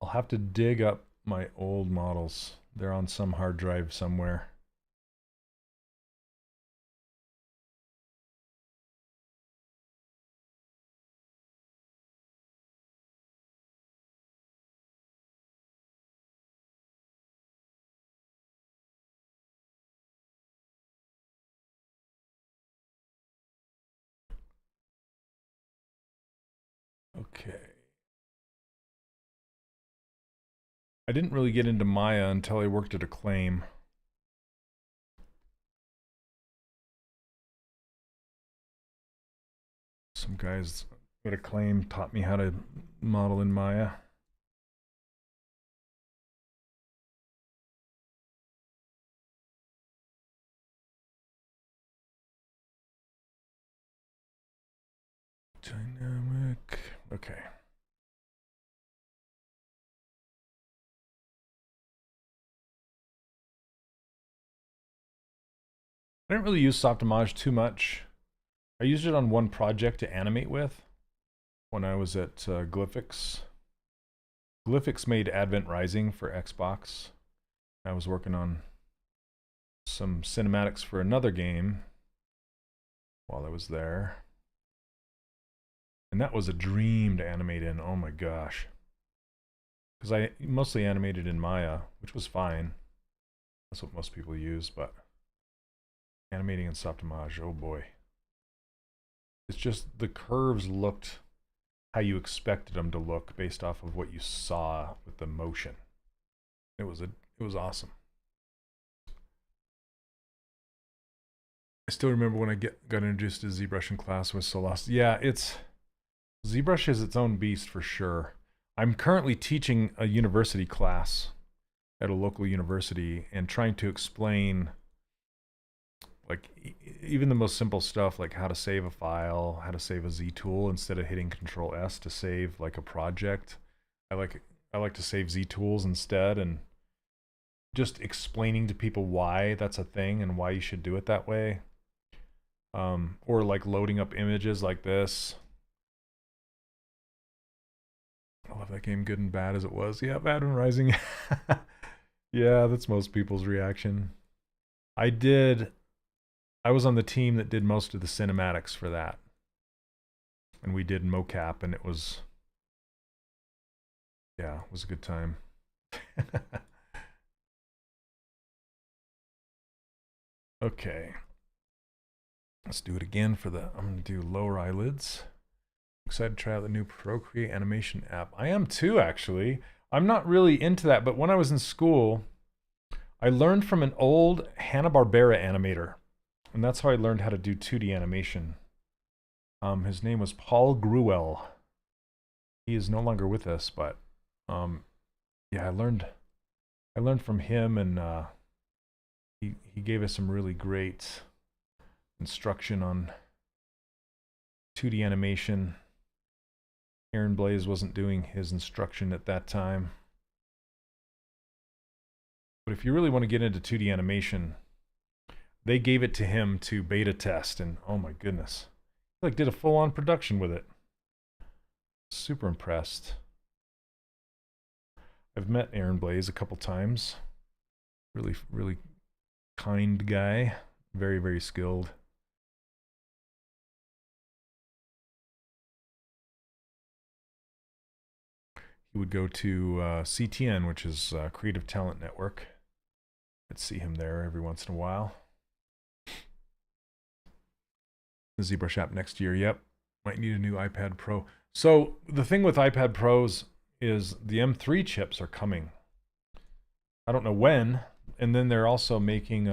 I'll have to dig up my old models. They're on some hard drive somewhere. Okay. I didn't really get into Maya until I worked at Acclaim. Some guys at Acclaim taught me how to model in Maya. Dynamic. Okay. I didn't really use Softimage too much. I used it on one project to animate with when I was at Glyphix. Glyphix made Advent Rising for Xbox. I was working on some cinematics for another game while I was there. And that was a dream to animate in. Oh my gosh. Because I mostly animated in Maya, which was fine. That's what most people use, but animating in Softimage, oh boy. It's just the curves looked how you expected them to look based off of what you saw with the motion. It was awesome. I still remember when I got introduced to ZBrush in class, was so lost. Yeah, ZBrush is its own beast for sure. I'm currently teaching a university class at a local university and trying to explain like even the most simple stuff, like how to save a file, how to save a Z tool instead of hitting Control S to save like a project. I like to save Z tools instead, and just explaining to people why that's a thing and why you should do it that way. Or like loading up images like this. I love that game, good and bad as it was. Yeah, Bad and Rising. Yeah, that's most people's reaction. I was on the team that did most of the cinematics for that. And we did mocap, and it was a good time. Okay. Let's do it again I'm going to do lower eyelids. Excited to try out the new Procreate animation app. I am too, actually. I'm not really into that, but when I was in school, I learned from an old Hanna-Barbera animator. And that's how I learned how to do 2D animation. His name was Paul Gruel. He is no longer with us, but yeah, I learned from him, and he gave us some really great instruction on 2D animation. Aaron Blaze wasn't doing his instruction at that time. But if you really want to get into 2D animation, they gave it to him to beta test, and oh my goodness. He did a full-on production with it. Super impressed. I've met Aaron Blaze a couple times. Really, really kind guy. Very, very skilled. He would go to CTN, which is Creative Talent Network. I'd see him there every once in a while. The ZBrush app next year, yep. Might need a new iPad Pro. So the thing with iPad Pros is the M3 chips are coming. I don't know when. And then they're also making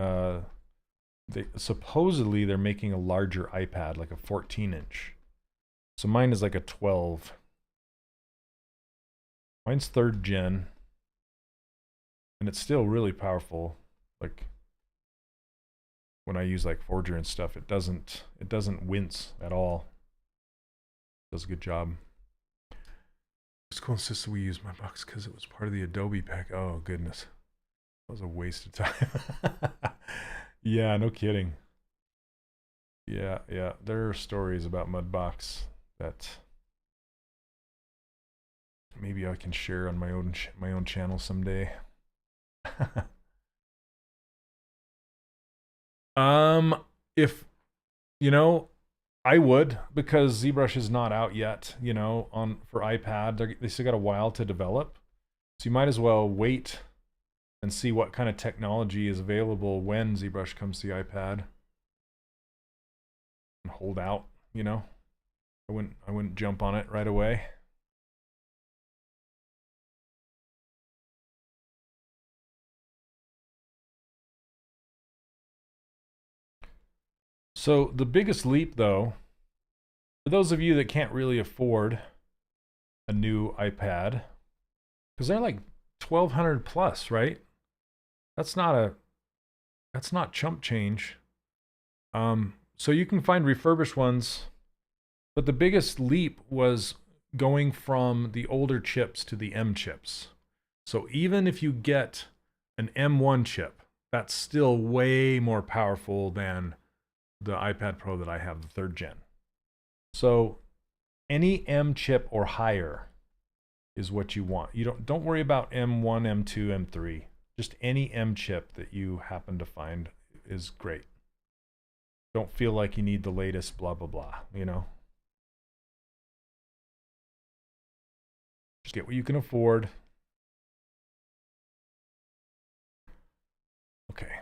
supposedly they're making a larger iPad, like a 14-inch. So mine is like a 12. Mine's 3rd gen. And it's still really powerful. Like when I use like Forger and stuff, it doesn't wince at all. It does a good job. School insisted we use my box because it was part of the Adobe pack. Oh goodness. That was a waste of time. Yeah, no kidding. Yeah. There are stories about Mudbox that maybe I can share on my own channel someday. If I would, because ZBrush is not out yet, for iPad. They still got a while to develop. So you might as well wait and see what kind of technology is available when ZBrush comes to the iPad. And hold out, I wouldn't jump on it right away. So the biggest leap, though, for those of you that can't really afford a new iPad, because they're like $1,200 plus, right? That's not chump change. So you can find refurbished ones, but the biggest leap was going from the older chips to the M chips. So even if you get an M1 chip, that's still way more powerful than the iPad Pro that I have, the 3rd gen. So any M chip or higher is what you want. You don't worry about M1, M2, M3. Just any M chip that you happen to find is great. Don't feel like you need the latest blah blah blah, Just get what you can afford. Okay.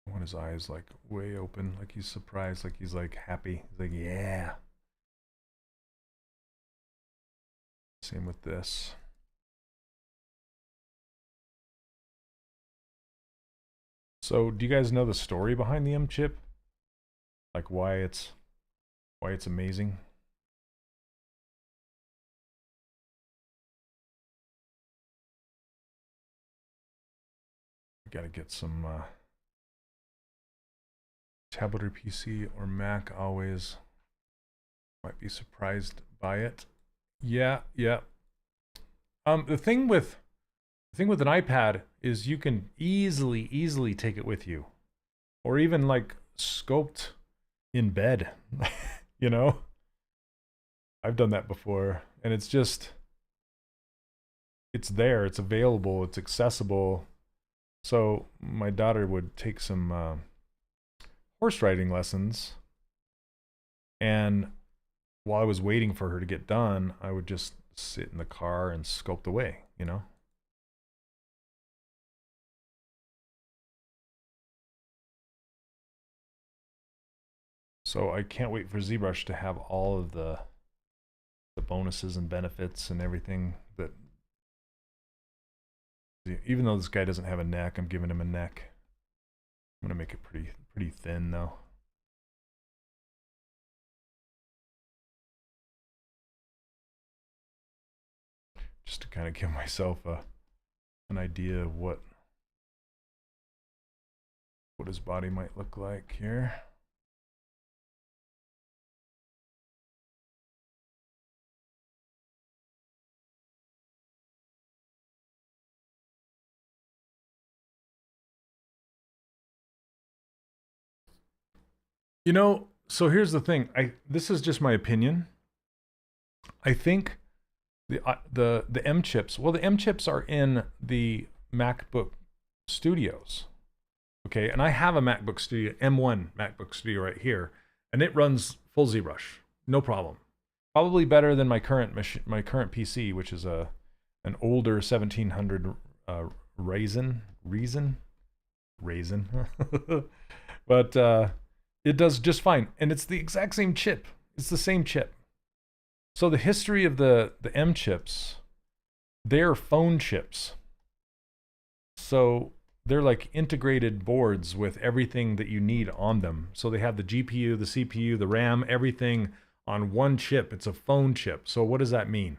I want his eyes like way open, like he's surprised, like he's like happy. He's like, yeah. Same with this. So do you guys know the story behind the M chip? Like why it's amazing? I gotta get some tablet or PC or Mac. Always might be surprised by it. Yeah. The thing with an iPad is you can easily take it with you, or even like sculpt in bed. I've done that before, and it's there, it's available, it's accessible. So my daughter would take some horse riding lessons, and while I was waiting for her to get done, I would just sit in the car and sculpt away, So I can't wait for ZBrush to have all of the bonuses and benefits and everything that Even though this guy doesn't have a neck, I'm giving him a neck. I'm gonna make it pretty thin though. Just to kind of give myself an idea of what his body might look like here. You know, so here's the thing. This is just my opinion. I think the M chips. Well, the M chips are in the MacBook Studios. Okay, and I have a MacBook Studio, M1 MacBook Studio right here, and it runs full ZBrush, no problem. Probably better than my current PC, which is an older 1700 Ryzen, but it does just fine, and it's the exact same chip. It's the same chip. So the history of the M chips, they're phone chips. So they're like integrated boards with everything that you need on them. So they have the GPU, the CPU, the RAM, everything on one chip. It's a phone chip. So what does that mean?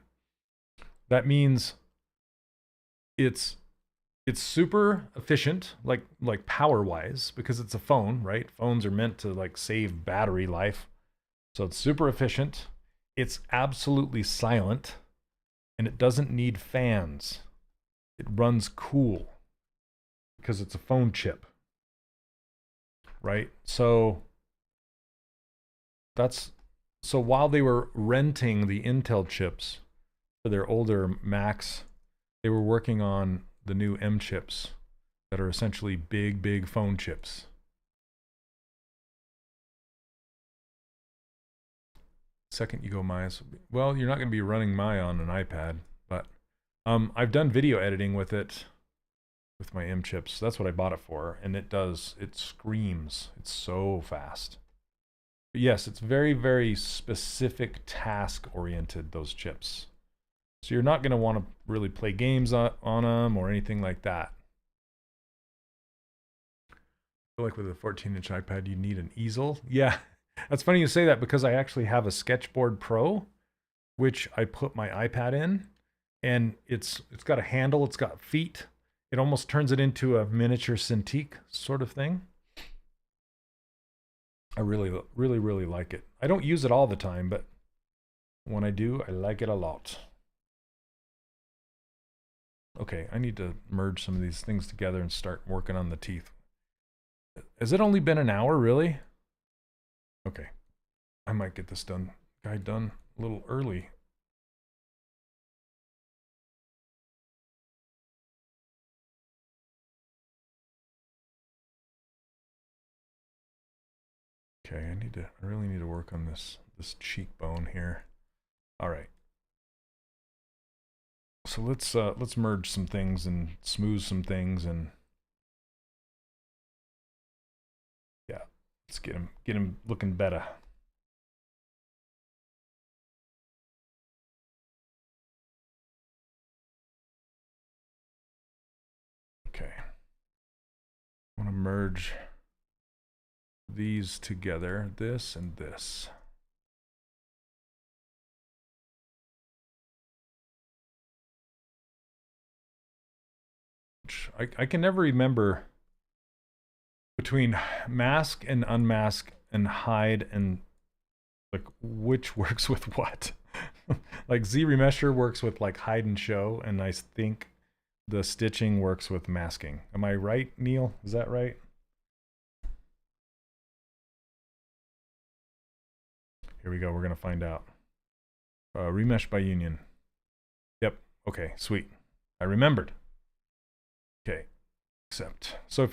That means it's super efficient, like power-wise, because it's a phone, right? Phones are meant to like save battery life. So it's super efficient. It's absolutely silent, and it doesn't need fans. It runs cool because it's a phone chip, right? So while they were renting the Intel chips for their older Macs, they were working on the new M chips that are essentially big phone chips. Second you go Maya, well, you're not going to be running Maya on an iPad, but I've done video editing with it, with my M chips. That's what I bought it for, and it screams. It's so fast. But yes, it's very specific task oriented, those chips. So you're not going to want to really play games on them or anything like that. I feel like with a 14-inch iPad, you need an easel. Yeah, that's funny you say that, because I actually have a Sketchboard Pro, which I put my iPad in, and it's got a handle, it's got feet. It almost turns it into a miniature Cintiq sort of thing. I really like it. I don't use it all the time, but when I do, I like it a lot. Okay, I need to merge some of these things together and start working on the teeth. Has it only been an hour, really? Okay, I might get this guy done a little early. Okay, I really need to work on this cheekbone here. All right. So let's merge some things and smooth some things, and yeah, let's get him looking better. Okay. I want to merge these together, this and this. I can never remember between mask and unmask and hide and like which works with what. Like ZRemesher works with like hide and show, and I think the stitching works with masking. Am I right, Neil? Is that right? Here we go. We're gonna find out. Remesh by union. Yep. Okay. Sweet. I remembered. Okay. Except, so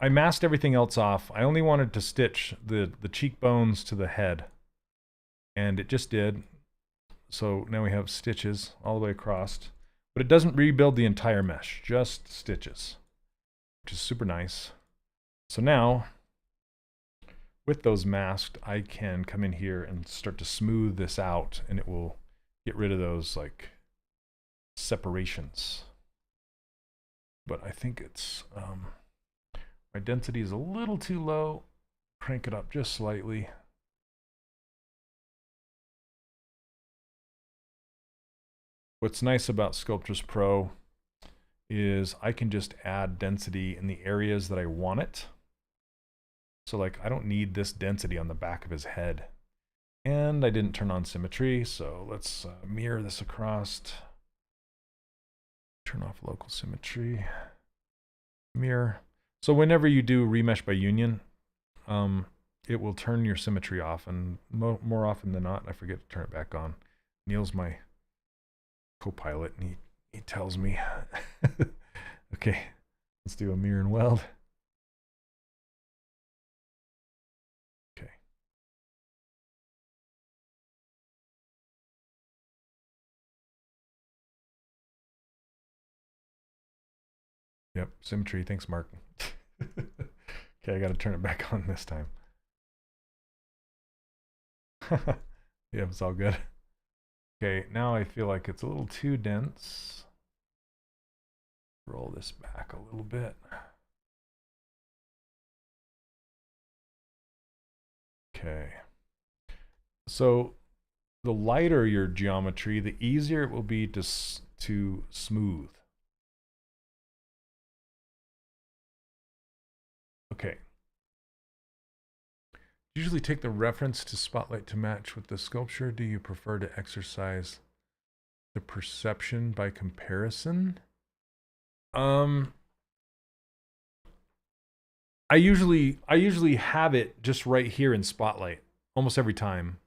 I masked everything else off. I only wanted to stitch the cheekbones to the head, and it just did. So now we have stitches all the way across, but it doesn't rebuild the entire mesh, just stitches, which is super nice. So now, with those masked, I can come in here and start to smooth this out, and it will get rid of those like separations. but I think it's, my density is a little too low. Crank it up just slightly. What's nice about Sculptris Pro is I can just add density in the areas that I want it. So like, I don't need this density on the back of his head. And I didn't turn on symmetry, so let's mirror this across. Turn off local symmetry. Mirror. So whenever you do remesh by union, it will turn your symmetry off, and more often than not, I forget to turn it back on. Neil's my co-pilot, and he tells me. Okay, let's do a mirror and weld. Okay. Yep, symmetry. Thanks, Mark. Okay, I got to turn it back on this time. Yep, it's all good. Okay, now I feel like it's a little too dense. Roll this back a little bit. Okay. So the lighter your geometry, the easier it will be to smooth. Okay. Usually take the reference to Spotlight to match with the sculpture. Do you prefer to exercise the perception by comparison? I usually have it just right here in Spotlight almost every time.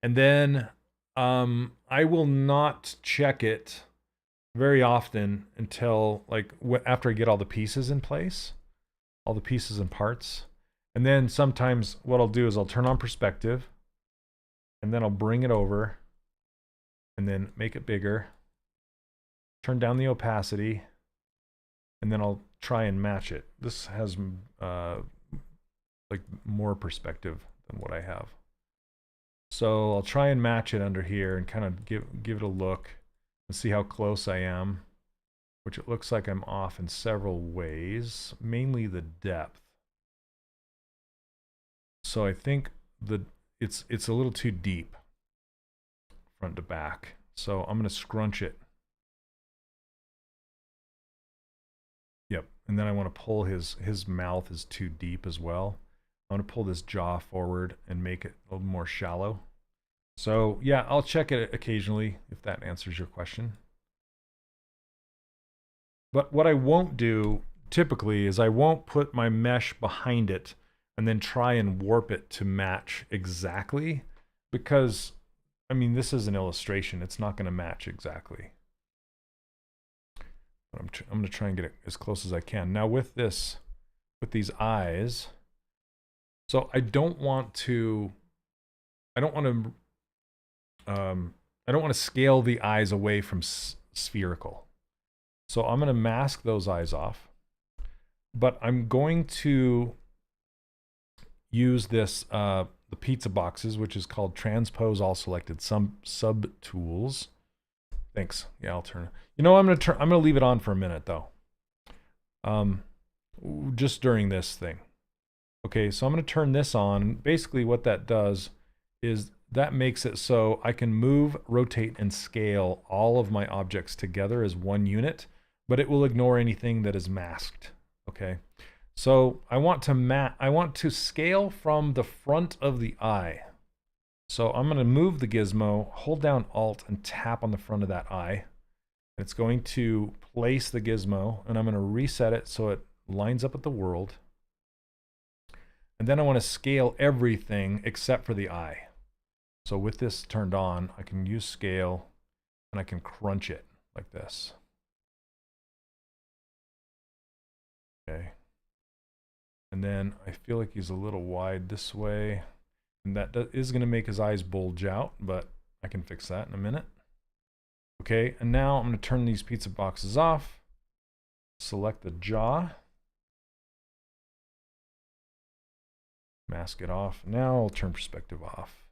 And then I will not check it very often until like after I get all the pieces in place, all the pieces and parts. And then sometimes what I'll do is I'll turn on perspective, and then I'll bring it over and then make it bigger, turn down the opacity, and then I'll try and match it. This has like more perspective than what I have. So I'll try and match it under here and kind of give it a look and see how close I am, which it looks like I'm off in several ways, mainly the depth. So I think it's a little too deep front to back. So I'm going to scrunch it. Yep. And then I want to pull his mouth is too deep as well. I want to pull this jaw forward and make it a little more shallow. So yeah, I'll check it occasionally if that answers your question. But what I won't do typically is I won't put my mesh behind it and then try and warp it to match exactly, because I mean, this is an illustration. It's not going to match exactly. But I'm going to try and get it as close as I can. Now with this, with these eyes, so I don't want to scale the eyes away from spherical. So I'm going to mask those eyes off, but I'm going to use this, the pizza boxes, which is called transpose all selected subtools. Thanks. Yeah, I'll turn it. You know, I'm going to leave it on for a minute though. Just during this thing. Okay, so I'm going to turn this on. Basically what that does is that makes it so I can move, rotate, and scale all of my objects together as one unit, but it will ignore anything that is masked. Okay, so I want to scale from the front of the eye. So I'm going to move the gizmo, hold down Alt, and tap on the front of that eye. It's going to place the gizmo, and I'm going to reset it so it lines up with the world. And then I want to scale everything except for the eye. So with this turned on, I can use scale, and I can crunch it like this. Okay. And then I feel like he's a little wide this way, and that is going to make his eyes bulge out, but I can fix that in a minute. Okay, and now I'm going to turn these pizza boxes off, select the jaw, mask it off. Now I'll turn perspective off.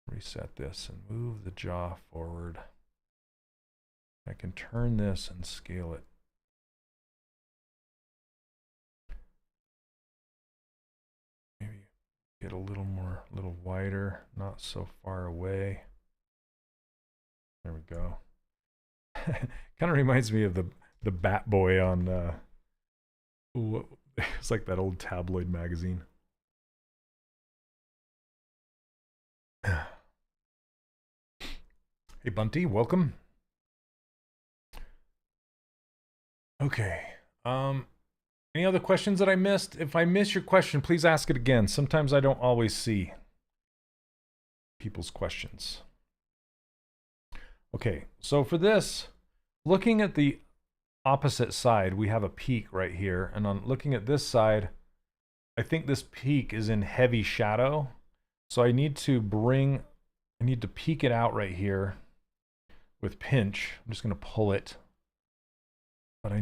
Reset this and move the jaw forward. I can turn this and scale it. Maybe get a little wider, not so far away. There we go. Kind of reminds me of the Bat Boy on it's like that old tabloid magazine. Hey Bunty, welcome. Okay. Any other questions that I missed? If I miss your question, please ask it again. Sometimes I don't always see people's questions. Okay, so for this, looking at the opposite side, we have a peak right here. And on looking at this side, I think this peak is in heavy shadow. So I need to peek it out right here with pinch. I'm just going to pull it. But I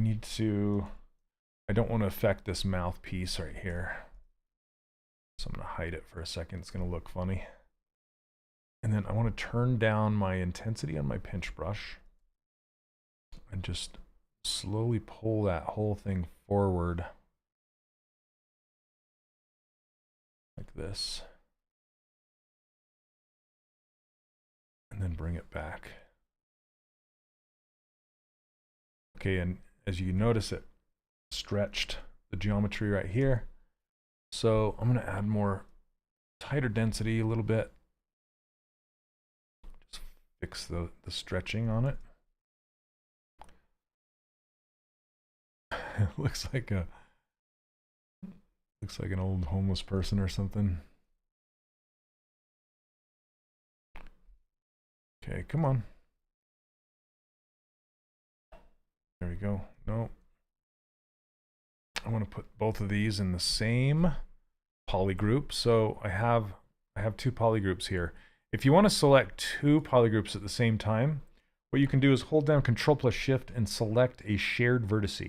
don't want to affect this mouthpiece right here. So I'm going to hide it for a second. It's going to look funny. And then I want to turn down my intensity on my pinch brush and just slowly pull that whole thing forward like this. And then bring it back. Okay, and as you notice, it stretched the geometry right here. So I'm going to add more tighter density a little bit. Just fix the stretching on it. It looks like an old homeless person or something. Okay, come on. There we go. No. I want to put both of these in the same polygroup. So I have two polygroups here. If you want to select two polygroups at the same time, what you can do is hold down Control plus Shift and select a shared vertex.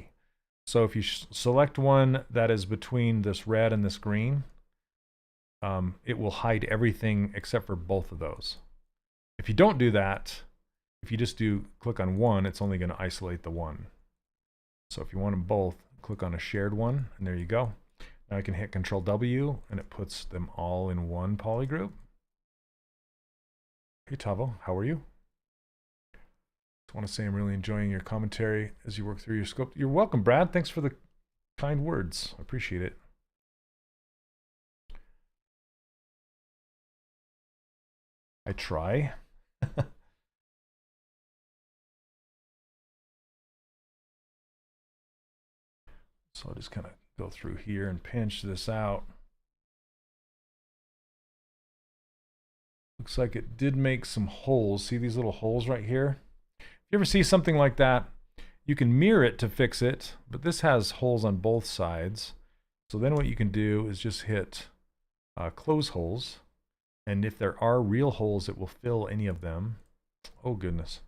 So if you select one that is between this red and this green, it will hide everything except for both of those. If you don't do that, if you just click on one, it's only going to isolate the one. So if you want them both, click on a shared one, and there you go. Now I can hit Control W, and it puts them all in one polygroup. Hey Tavo, how are you? Just want to say I'm really enjoying your commentary as you work through your scope. You're welcome, Brad. Thanks for the kind words. I appreciate it. I try. So I'll just kind of go through here and pinch this out. Looks like it did make some holes. See these little holes right here? If you ever see something like that, you can mirror it to fix it, but this has holes on both sides. So then what you can do is just hit close holes. And if there are real holes, it will fill any of them. Oh goodness.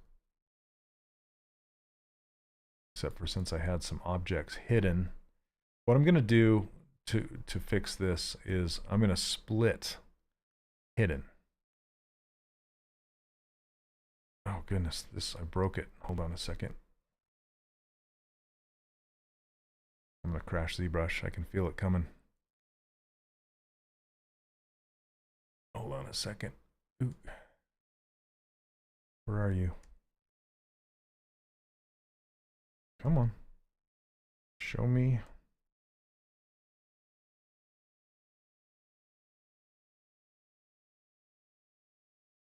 Except for since I had some objects hidden. What I'm going to do to fix this is I'm going to split hidden. Oh goodness, I broke it. Hold on a second. I'm going to crash ZBrush. I can feel it coming. Hold on a second. Ooh. Where are you? Come on. Show me.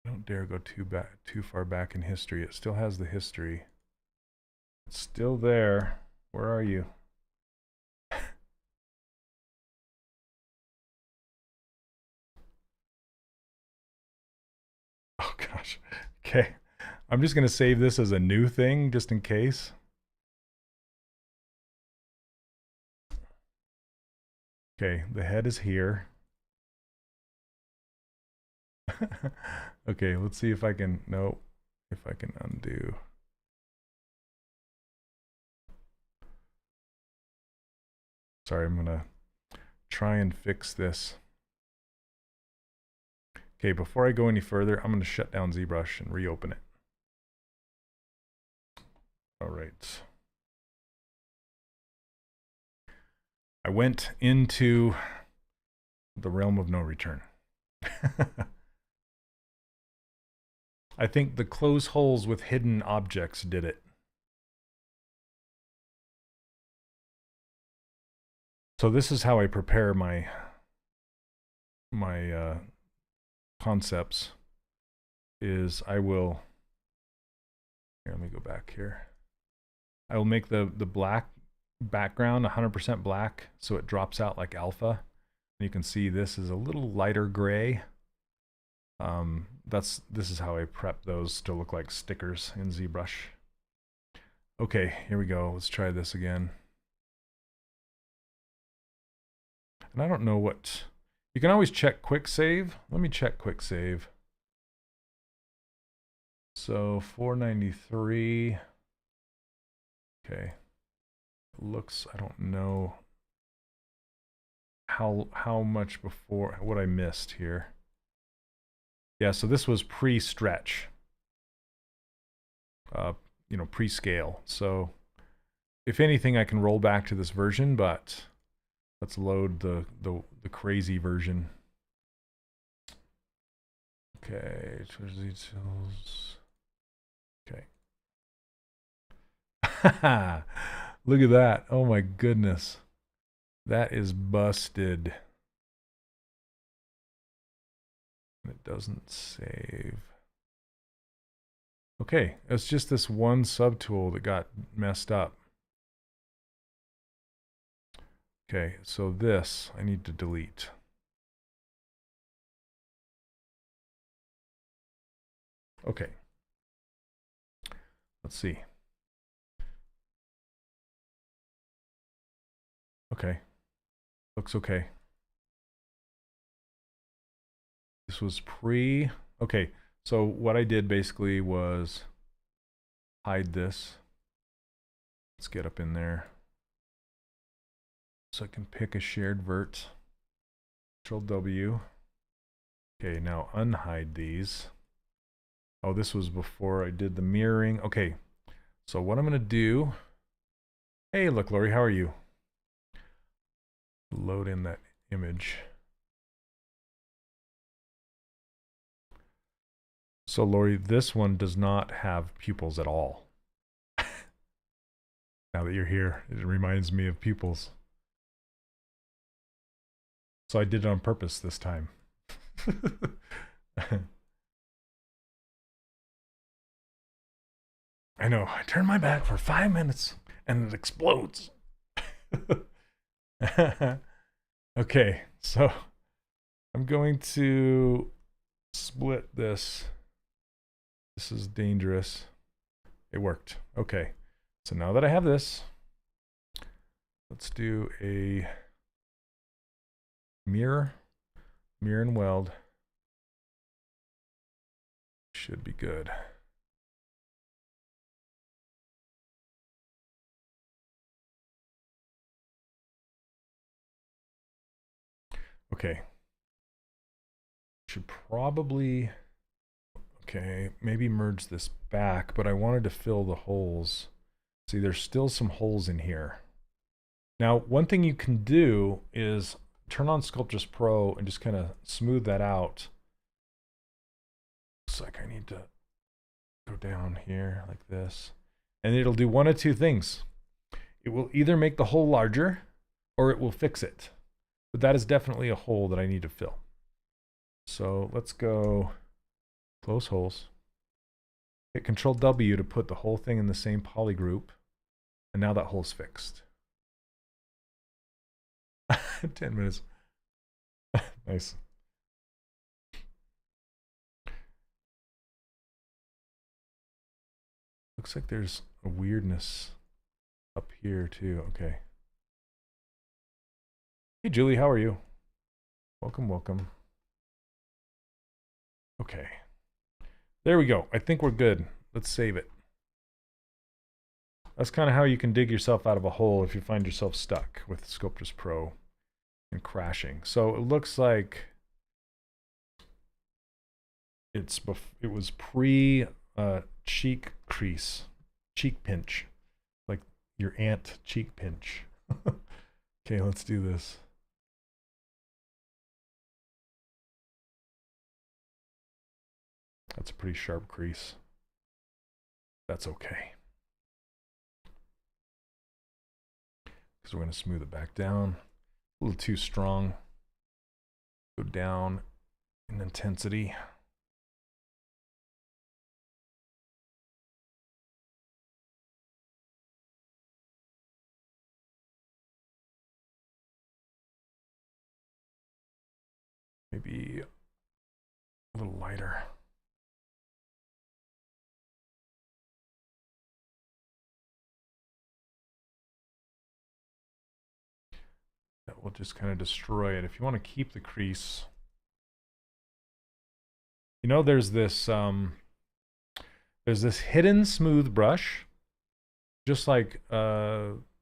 Don't dare go too far back in history. It still has the history. It's still there. Where are you? Oh gosh. Okay. I'm just going to save this as a new thing just in case. Okay, the head is here. Okay, let's see if I can, no, if I can undo. Sorry, I'm gonna try and fix this. Okay, before I go any further, I'm gonna shut down ZBrush and reopen it. right. I went into the realm of no return. I think the close holes with hidden objects did it. So this is how I prepare my concepts. Is I will, here, let me go back here. I will make the black background 100% black, so it drops out like alpha. And you can see this is a little lighter gray. This is how I prep those to look like stickers in ZBrush. Okay, here we go. Let's try this again. And I don't know what, you can always check quick save. Let me check quick save. So 493. Okay. It looks, I don't know how much before, what I missed here. Yeah, so this was pre-stretch. You know, pre-scale. So if anything, I can roll back to this version, but let's load the crazy version. Okay, tools. Okay. Look at that. Oh my goodness. That is busted. It doesn't save. Okay, it's just this one subtool that got messed up. Okay, so this I need to delete. Okay. Let's see. Okay. Looks okay. This was pre. Okay, so what I did basically was hide this. Let's get up in there. So I can pick a shared vert. Control W. Okay, now unhide these. Oh, this was before I did the mirroring. Okay, so what I'm going to do. Hey, look, Lori, how are you? Load in that image. So, Lori, this one does not have pupils at all. Now that you're here, it reminds me of pupils. So I did it on purpose this time. I know, I turn my back for 5 minutes and it explodes. Okay, so I'm going to split this. This is dangerous. It worked. Okay, so now that I have this, let's do a mirror and weld. Should be good. Okay. Should probably, okay, maybe merge this back, but I wanted to fill the holes. See, there's still some holes in here. Now, one thing you can do is turn on Sculpting Pro and just kind of smooth that out. Looks like I need to go down here like this. And it'll do one of two things. It will either make the hole larger or it will fix it. But that is definitely a hole that I need to fill. So let's go close holes. Hit Control W to put the whole thing in the same poly group. And now that hole's fixed. 10 minutes. Nice. Looks like there's a weirdness up here too. Okay. Hey Julie, how are you? Welcome, welcome. Okay. There we go. I think we're good. Let's save it. That's kind of how you can dig yourself out of a hole if you find yourself stuck with Sculpting Pro and crashing. So it looks like it was pre cheek crease, cheek pinch. your ant cheek pinch. Okay, let's do this. That's a pretty sharp crease. That's okay. Because we're going to smooth it back down. A little too strong. Go down in intensity. Maybe a little lighter. That will just kind of destroy it. If you want to keep the crease, you know, there's this hidden smooth brush, just like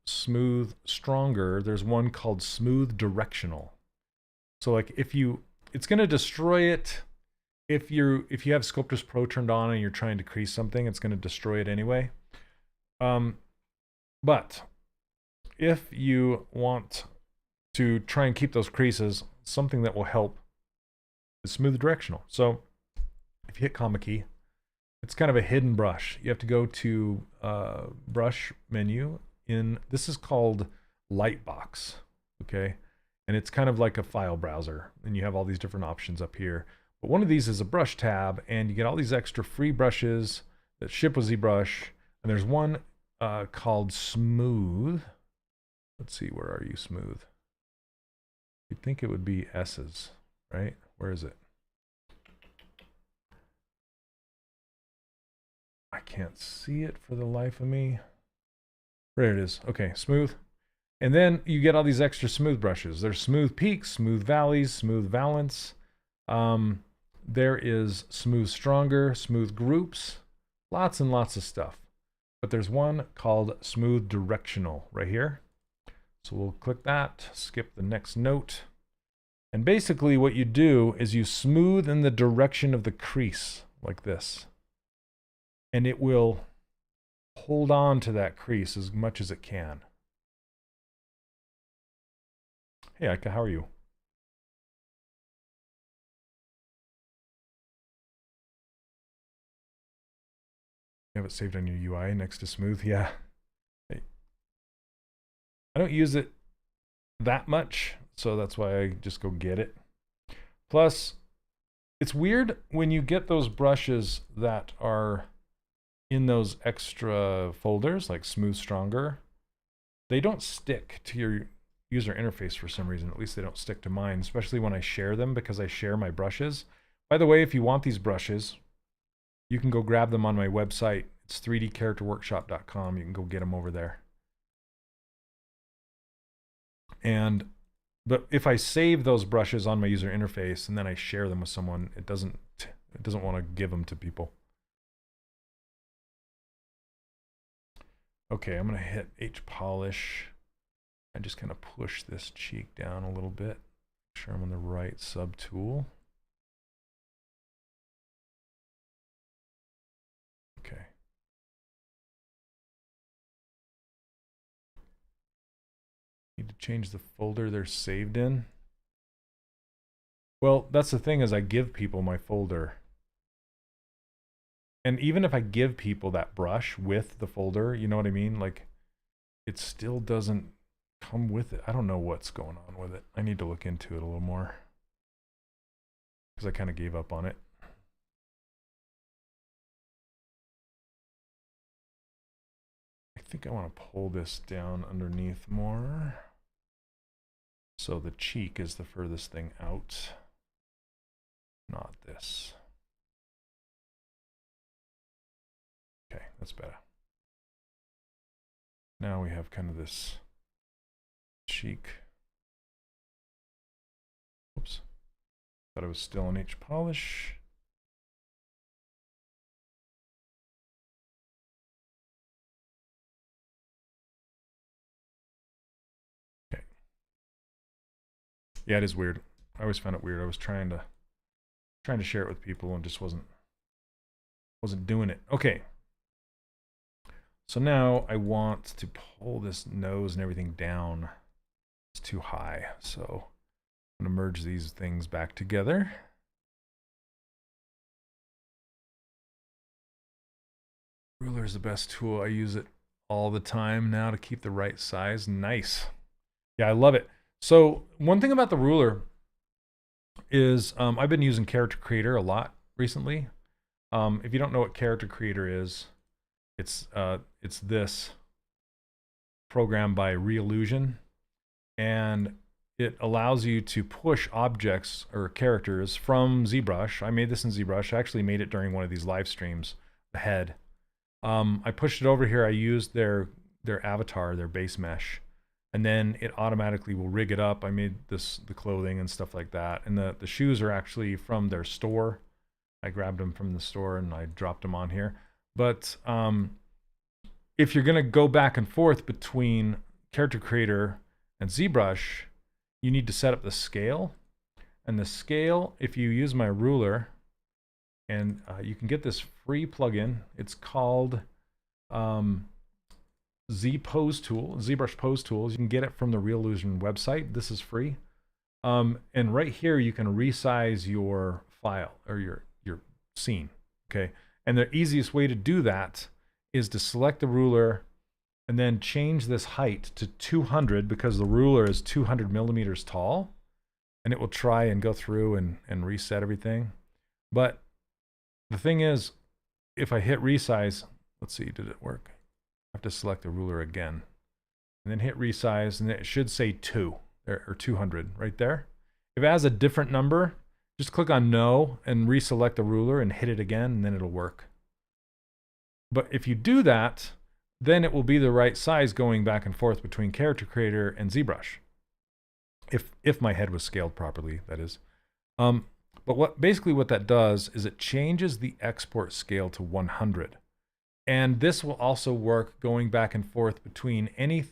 smooth stronger. There's one called smooth directional. So like it's going to destroy it if you have Sculptors Pro turned on and you're trying to crease something. It's going to destroy it anyway. But if you want to try and keep those creases, something that will help is smooth directional. So if you hit comma key, it's kind of a hidden brush. You have to go to brush menu this is called Lightbox, okay? And it's kind of like a file browser, and you have all these different options up here. But one of these is a brush tab, and you get all these extra free brushes that ship with ZBrush. And there's one called Smooth. Let's see, where are you, Smooth? You'd think it would be S's, right? Where is it? I can't see it for the life of me. There it is. Okay, Smooth. And then you get all these extra smooth brushes. There's smooth peaks, smooth valleys, smooth valance. There is smooth stronger, smooth groups, lots and lots of stuff. But there's one called smooth directional right here. So we'll click that, skip the next note. And basically what you do is you smooth in the direction of the crease like this. And it will hold on to that crease as much as it can. Hey, Ika, how are you? You have it saved on your UI next to smooth? Yeah. Hey. I don't use it that much, so that's why I just go get it. Plus, it's weird when you get those brushes that are in those extra folders, like Smooth Stronger. They don't stick to your user interface for some reason. At least they don't stick to mine, especially when I share them, because I share my brushes. By the way, if you want these brushes, you can go grab them on my website. It's 3dcharacterworkshop.com. You can go get them over there. But if I save those brushes on my user interface and then I share them with someone, it doesn't want to give them to people. Okay, I'm going to hit H polish. I just kind of push this cheek down a little bit. Make sure I'm on the right subtool. Okay. Need to change the folder they're saved in. Well, that's the thing, is I give people my folder. And even if I give people that brush with the folder, you know what I mean? Like, it still doesn't come with it. I don't know what's going on with it. I need to look into it a little more, because I kind of gave up on it. I think I want to pull this down underneath more. So the cheek is the furthest thing out, not this. Okay, that's better. Now we have kind of this cheek. Oops. Thought it was still in H polish. Okay. Yeah, it is weird. I always found it weird. I was trying to share it with people and just wasn't doing it. Okay. So now I want to pull this nose and everything down. It's too high. So I'm going to merge these things back together. Ruler is the best tool. I use it all the time now to keep the right size. Nice. Yeah, I love it. So one thing about the ruler is I've been using Character Creator a lot recently. If you don't know what Character Creator is, it's this program by Reallusion, and it allows you to push objects or characters from ZBrush. I made this in ZBrush. I actually made it during one of these live streams, the head. I pushed it over here. I used their avatar, their base mesh, and then it automatically will rig it up. I made the clothing and stuff like that. And the shoes are actually from their store. I grabbed them from the store and I dropped them on here. But if you're gonna go back and forth between Character Creator and ZBrush, you need to set up the scale. And the scale, if you use my ruler, and you can get this free plugin. It's called ZBrush Pose Tools. You can get it from the Reallusion website. This is free. And right here, you can resize your file or your scene. Okay. And the easiest way to do that is to select the ruler and then change this height to 200 because the ruler is 200 millimeters tall, and it will try and go through and reset everything. But the thing is, if I hit resize, let's see, did it work? I have to select the ruler again and then hit resize, and it should say 2 or 200 right there. If it has a different number, just click on no and reselect the ruler and hit it again, and then it'll work. But if you do that, then it will be the right size going back and forth between Character Creator and ZBrush. If my head was scaled properly, that is. But basically what that does is it changes the export scale to 100. And this will also work going back and forth between any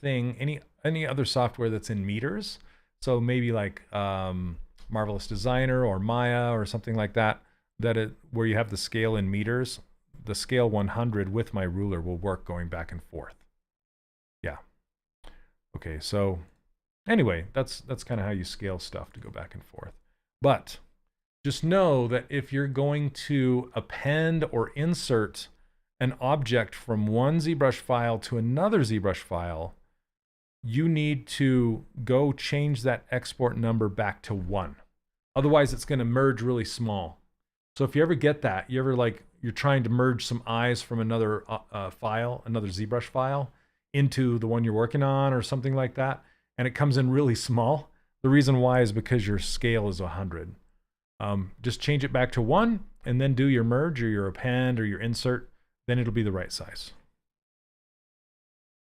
other software that's in meters. So maybe like Marvelous Designer or Maya or something like that, where you have the scale in meters. The scale 100 with my ruler will work going back and forth. Yeah. Okay, so anyway, that's kind of how you scale stuff to go back and forth. But just know that if you're going to append or insert an object from one ZBrush file to another ZBrush file, you need to go change that export number back to 1. Otherwise, it's going to merge really small. So if you ever get that, you're trying to merge some eyes from another file, another ZBrush file, into the one you're working on or something like that, and it comes in really small, the reason why is because your scale is 100. Just change it back to 1 and then do your merge or your append or your insert, then it'll be the right size.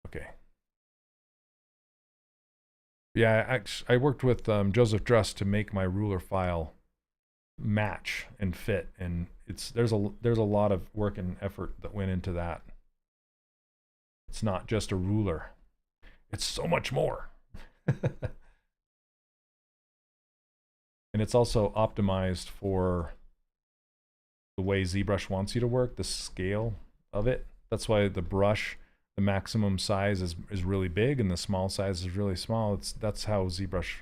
Okay. Yeah, I worked with Joseph Druss to make my ruler file match and fit, and there's a lot of work and effort that went into that. It's not just a ruler. It's so much more. And it's also optimized for the way ZBrush wants you to work, the scale of it. That's why the brush, the maximum size is really big and the small size is really small. That's how ZBrush,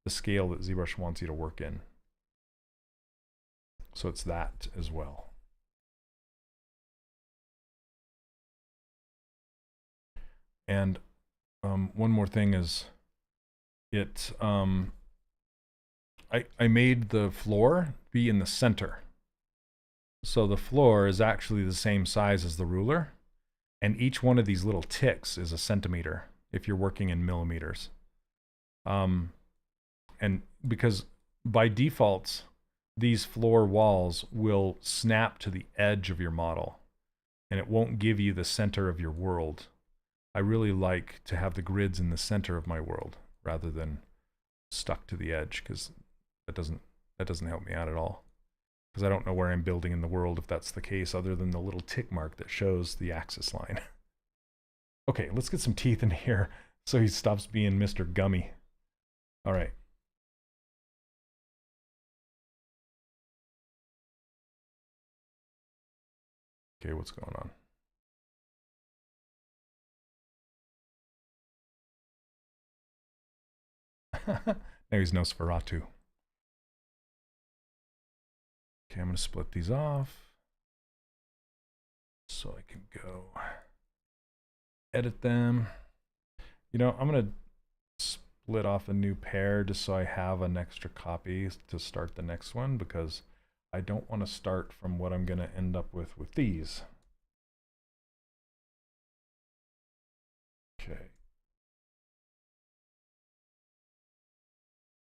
the scale that ZBrush wants you to work in. So it's that as well. And one more thing is I made the floor be in the center. So the floor is actually the same size as the ruler, and each one of these little ticks is a centimeter if you're working in millimeters. And because by default, these floor walls will snap to the edge of your model, and it won't give you the center of your world. I really like to have the grids in the center of my world rather than stuck to the edge, because that doesn't help me out at all. Because I don't know where I'm building in the world if that's the case, other than the little tick mark that shows the axis line. Okay, let's get some teeth in here so he stops being Mr. Gummy. All right. Okay, what's going on? Now he's Nosferatu. Okay, I'm going to split these off so I can go edit them. You know, I'm going to split off a new pair just so I have an extra copy to start the next one, because I don't want to start from what I'm going to end up with these. Okay.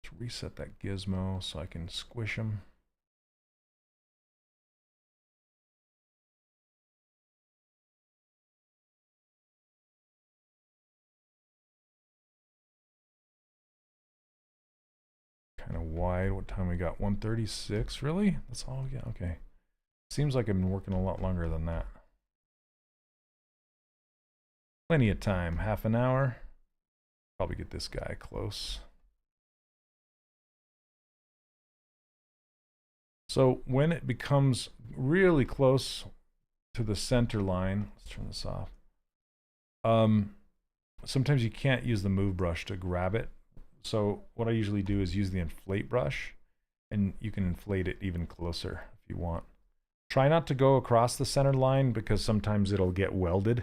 Let's reset that gizmo so I can squish them. Kind of wide. What time we got? 1:36? Really? That's all we got? Okay. Seems like I've been working a lot longer than that. Plenty of time. Half an hour. Probably get this guy close. So when it becomes really close to the center line, let's turn this off. Sometimes you can't use the move brush to grab it. So what I usually do is use the inflate brush, and you can inflate it even closer if you want. Try not to go across the center line because sometimes it'll get welded.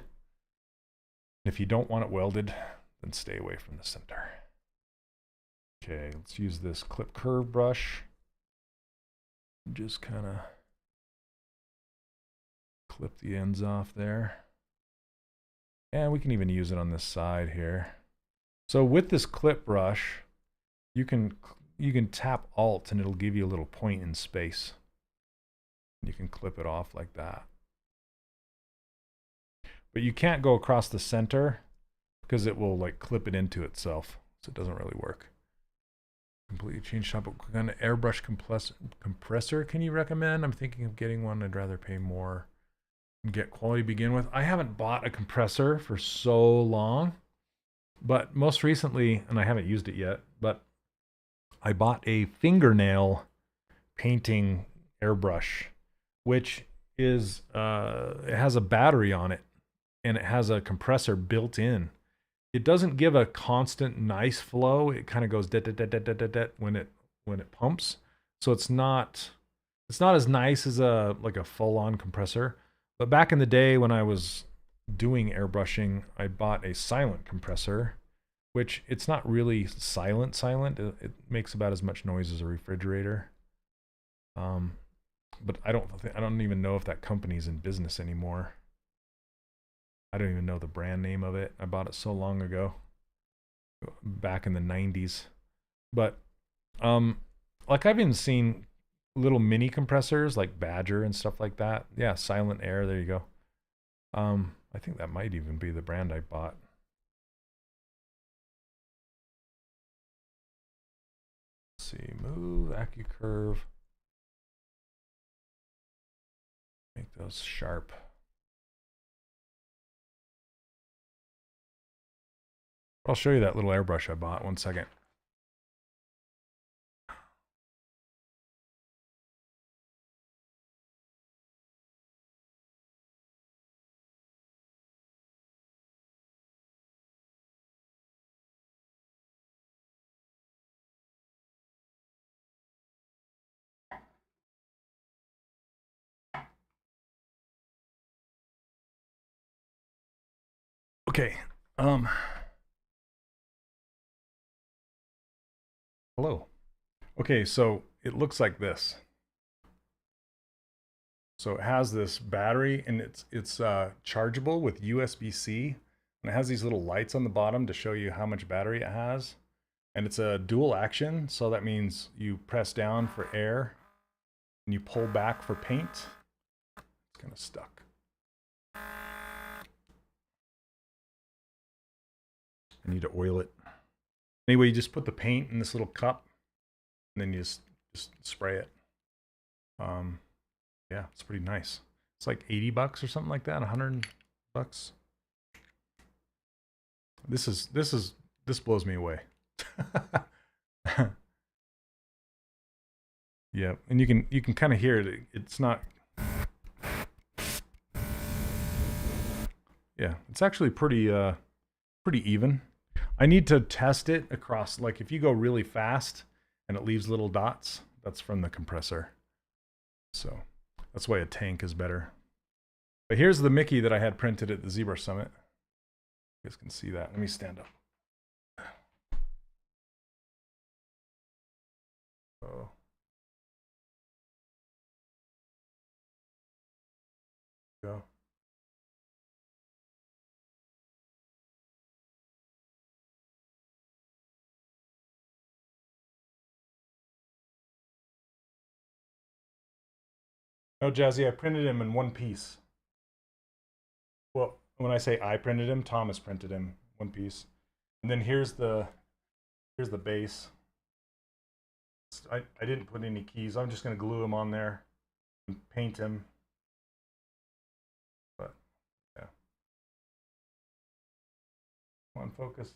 If you don't want it welded, then stay away from the center. Okay, let's use this clip curve brush. Just kind of clip the ends off there. And we can even use it on this side here. So with this clip brush, you can tap Alt and it'll give you a little point in space. You can clip it off like that. But you can't go across the center because it will like clip it into itself. So it doesn't really work. Completely changed topic. What kind of airbrush compressor can you recommend? I'm thinking of getting one. I'd rather pay more and get quality to begin with. I haven't bought a compressor for so long. But most recently, and I haven't used it yet, but I bought a fingernail painting airbrush, which is, it has a battery on it and it has a compressor built in. It doesn't give a constant nice flow. It kind of goes when it pumps. So it's not as nice as like a full-on compressor. But back in the day when I was doing airbrushing, I bought a silent compressor, which it's not really silent. It makes about as much noise as a refrigerator. But I don't even know if that company's in business anymore. I don't even know the brand name of it. I bought it so long ago, back in the 90s. But like I've even seen little mini compressors like Badger and stuff like that. Yeah, Silent Air, there you go. I think that might even be the brand I bought. Let's see, move, AccuCurve. Make those sharp. I'll show you that little airbrush I bought. 1 second. Okay. Hello. Okay, so it looks like this. So it has this battery, and it's chargeable with USB-C, and it has these little lights on the bottom to show you how much battery it has. And it's a dual action, so that means you press down for air and you pull back for paint. It's kind of stuck. I need to oil it. Anyway, you just put the paint in this little cup, and then you just spray it. Yeah, it's pretty nice. It's like $80 or something like that, $100. This blows me away. Yeah, and you can kind of hear it. It's not. Yeah, it's actually pretty even. I need to test it across, like if you go really fast and it leaves little dots, that's from the compressor. So that's why a tank is better. But here's the Mickey that I had printed at the ZBrush Summit. You guys can see that. Let me stand up. Oh. Go. No, Jazzy, I printed him in one piece. Well, when I say I printed him, Thomas printed him one piece. And then here's the base. I didn't put any keys. I'm just going to glue him on there and paint him. But yeah. Come on, focus.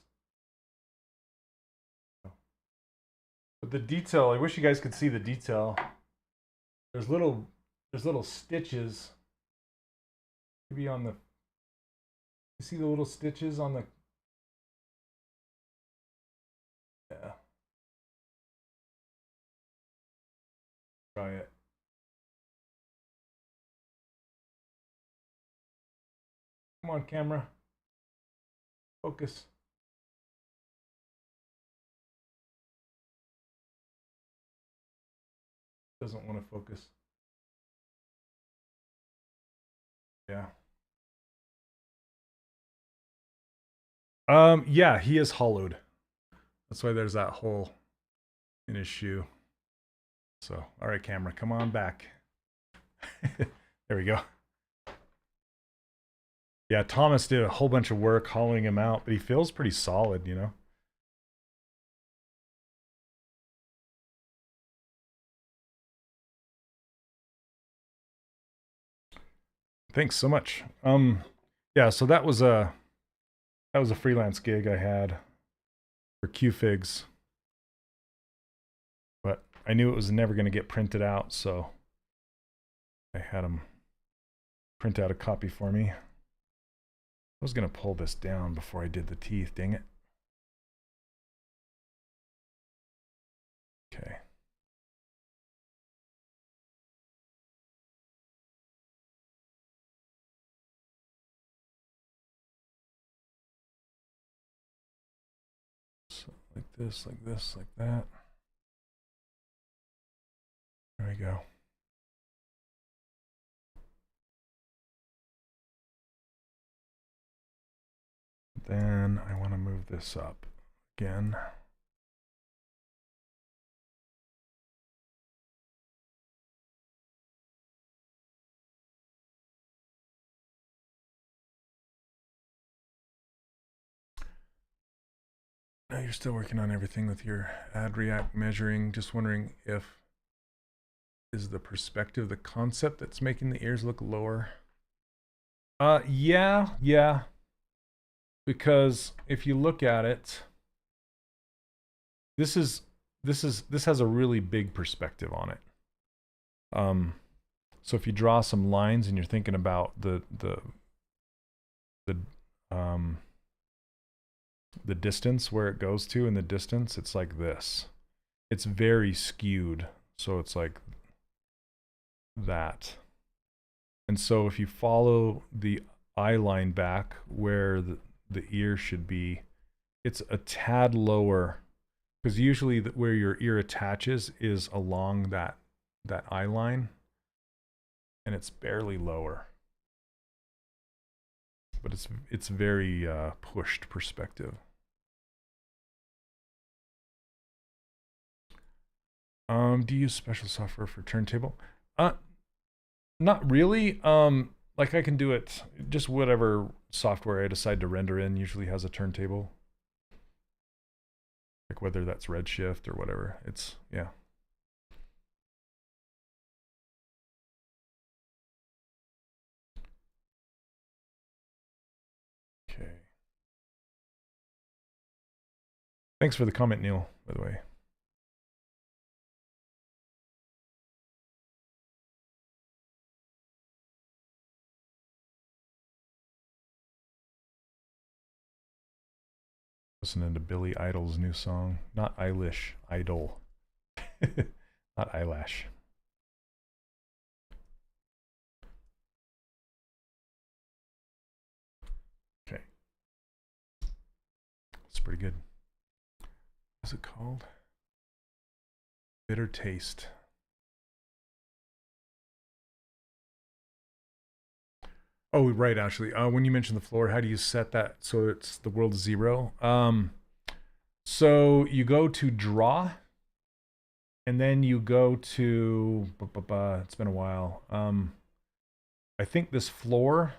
But the detail, I wish you guys could see the detail. There's little stitches. Maybe on the, you see the little stitches on the, yeah. Try it. Come on, camera. Focus. Doesn't want to focus. Yeah. Yeah, he is hollowed. That's why there's that hole in his shoe. So, all right, camera, come on back. There we go. Yeah, Thomas did a whole bunch of work hollowing him out, but he feels pretty solid, you know? Thanks so much. Yeah, so that was a freelance gig I had for QFigs. But I knew it was never going to get printed out, so I had him print out a copy for me. I was going to pull this down before I did the teeth, dang it. Okay. So like this, like this, like that. There we go. Then I want to move this up again. Now you're still working on everything with your add react measuring. Just wondering if is the perspective the concept that's making the ears look lower. Yeah. Because if you look at it, this has a really big perspective on it. So if you draw some lines and you're thinking about the distance where it goes to in the distance, it's like this. It's very skewed, so it's like that. And so if you follow the eye line back where the ear should be, it's a tad lower, because usually where your ear attaches is along that eye line, and it's barely lower. But it's very pushed perspective. Do you use special software for turntable? Not really. Like I can do it, just whatever software I decide to render in usually has a turntable. Like whether that's Redshift or whatever. It's, yeah. Okay. Thanks for the comment, Neil, by the way. Listening to Billy Idol's new song. Not Eilish, Idol. Not eyelash. Okay. It's pretty good. What's it called? Bitter Taste. Oh, right, actually. When you mentioned the floor, how do you set that so it's the world 0? So you go to Draw, and then you go to, it's been a while. I think this floor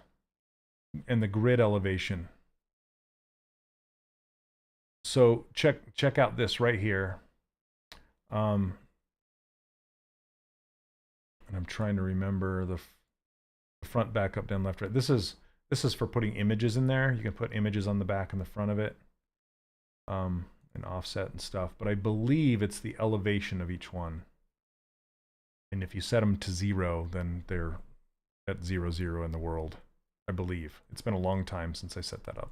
and the grid elevation. So check out this right here. And I'm trying to remember the front, back, up, down, left, right. This is for putting images in there. You can put images on the back and the front of it, and offset and stuff. But I believe it's the elevation of each one. And if you set them to 0, then they're at 0, 0 in the world. I believe. It's been a long time since I set that up.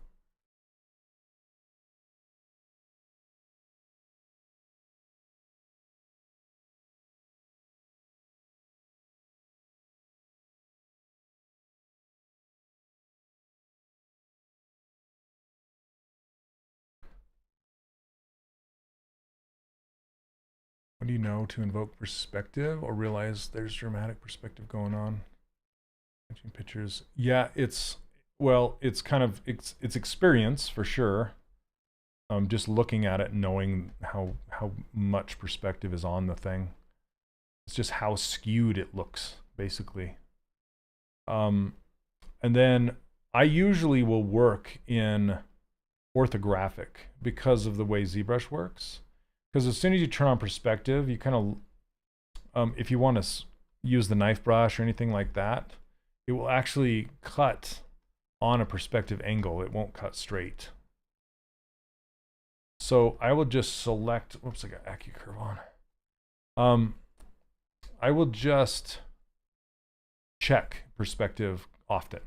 What do you know to invoke perspective or realize there's dramatic perspective going on? Matching pictures. Yeah, it's kind of it's experience for sure. Just looking at it, knowing how much perspective is on the thing. It's just how skewed it looks, basically. And then I usually will work in orthographic because of the way ZBrush works. Because as soon as you turn on perspective, you kind of, if you want to use the knife brush or anything like that, it will actually cut on a perspective angle. It won't cut straight. So I will just select, whoops, I got AccuCurve on. I will just check perspective often.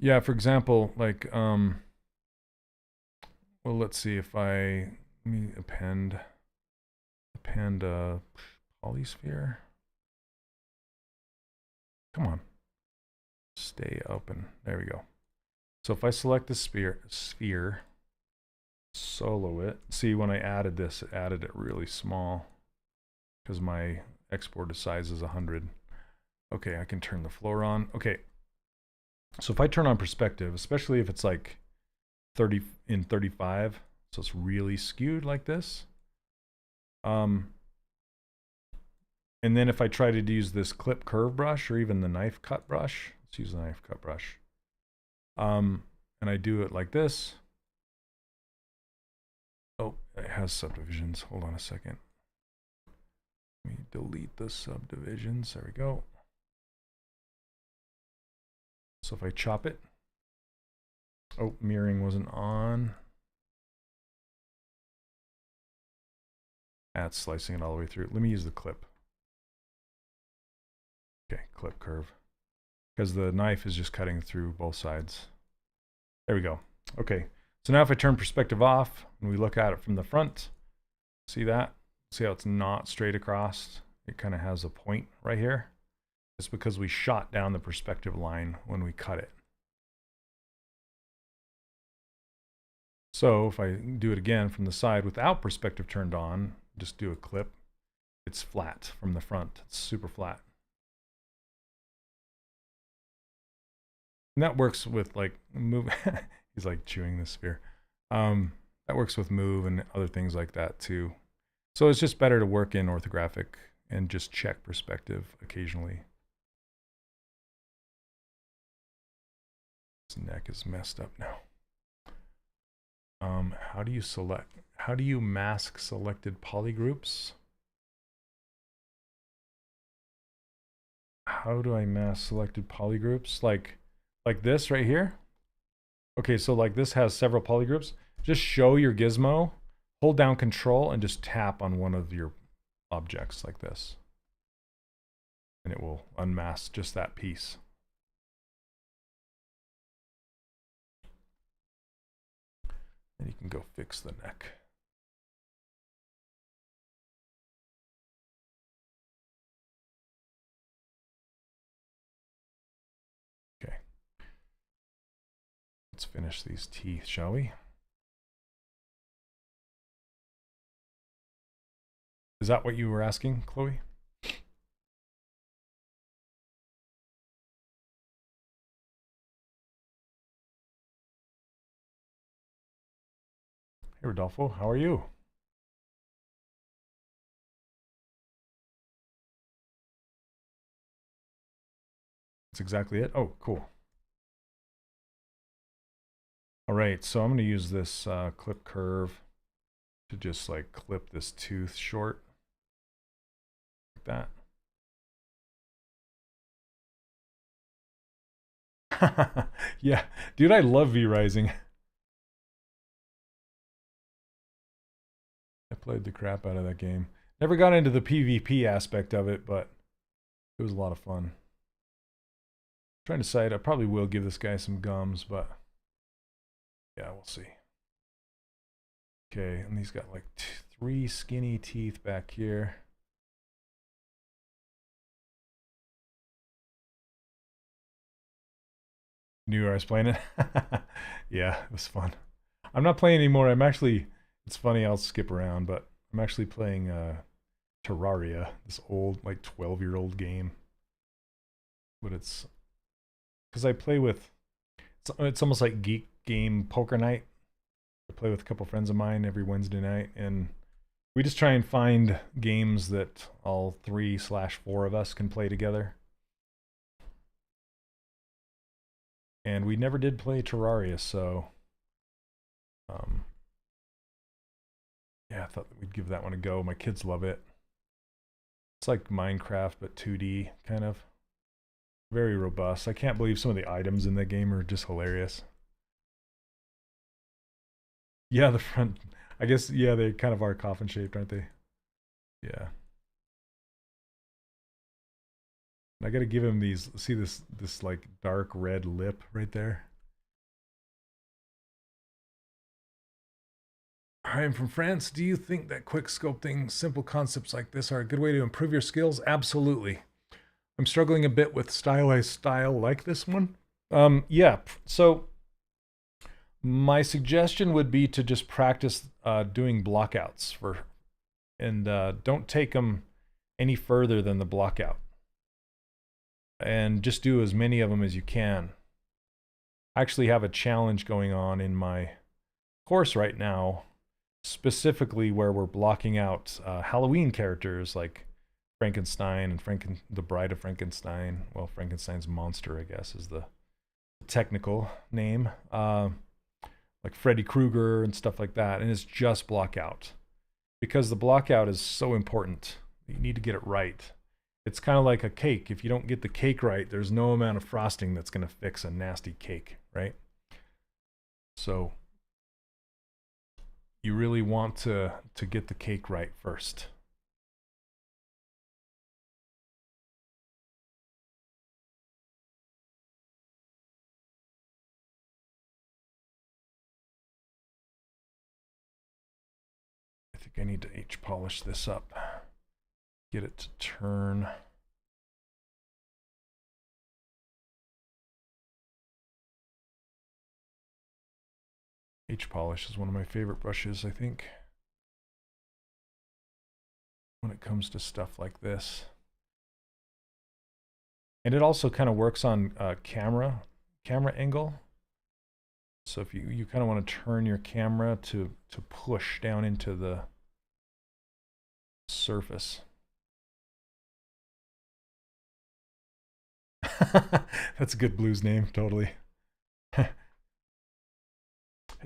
Yeah, for example, like, well, let's see if let me append a polysphere. Come on, stay open. There we go. So if I select the sphere, solo it. See, when I added this, it added it really small because my export size is 100. Okay, I can turn the floor on. Okay. So if I turn on perspective, especially if it's like 30 in 35, so it's really skewed like this. And then if I try to use this clip curve brush or even the knife cut brush, let's use the knife cut brush. And I do it like this. Oh, it has subdivisions. Hold on a second. Let me delete the subdivisions. There we go. So if I chop it, oh, mirroring wasn't on. That's slicing it all the way through. Let me use the clip. Okay, clip curve. Because the knife is just cutting through both sides. There we go. Okay, so now if I turn perspective off and we look at it from the front, see that? See how it's not straight across? It kind of has a point right here. It's because we shot down the perspective line when we cut it. So if I do it again from the side without perspective turned on, just do a clip, it's flat from the front. It's super flat. And that works with like move. He's like chewing the sphere. That works with move and other things like that too. So it's just better to work in orthographic and just check perspective occasionally. His neck is messed up now. How do you mask selected polygroups? How do I mask selected polygroups? Like this right here? Okay, so like this has several polygroups. Just show your gizmo, hold down Control, and just tap on one of your objects like this. and it will unmask just that piece. And you can go fix the neck. Okay. Let's finish these teeth, shall we? Is that what you were asking, Chloe? Hey, Rodolfo, how are you? That's exactly it. Oh, cool. All right, so I'm going to use this clip curve to just like clip this tooth short. Like that. Yeah, dude, I love V-Rising. I played the crap out of that game. Never got into the PvP aspect of it, but it was a lot of fun. I'm trying to decide, I probably will give this guy some gums, but yeah, we'll see. Okay, and he's got like 3 skinny teeth back here. Knew I was playing it. Yeah, it was fun. I'm not playing anymore. I'm actually, it's funny, I'll skip around, but I'm actually playing Terraria, this old, like 12-year-old game. But it's, because I play with, it's almost like geek game poker night. I play with a couple friends of mine every Wednesday night, and we just try and find games that all 3/4 of us can play together. And we never did play Terraria, so yeah, I thought that we'd give that one a go. My kids love it. It's like Minecraft, but 2D, kind of. Very robust. I can't believe some of the items in that game are just hilarious. Yeah, the front, I guess, yeah, they kind of are coffin shaped, aren't they? Yeah. I gotta give him these, see this like dark red lip right there? Hi, I'm from France. Do you think that quick sculpting, simple concepts like this are a good way to improve your skills? Absolutely. I'm struggling a bit with stylized style like this one. Yeah, so my suggestion would be to just practice doing blockouts and don't take them any further than the blockout. And just do as many of them as you can. I actually have a challenge going on in my course right now, specifically where we're blocking out Halloween characters like Frankenstein and the Bride of Frankenstein. Well, Frankenstein's monster, I guess, is the technical name. Like Freddy Krueger and stuff like that. And it's just blockout. Because the blockout is so important. You need to get it right. It's kind of like a cake. If you don't get the cake right, there's no amount of frosting that's going to fix a nasty cake, right? So you really want to get the cake right first. I think I need to H-polish this up. Get it to turn. H-polish is one of my favorite brushes, I think, when it comes to stuff like this. And it also kind of works on camera angle. So if you kind of want to turn your camera to push down into the surface. That's a good blues name, totally. Hey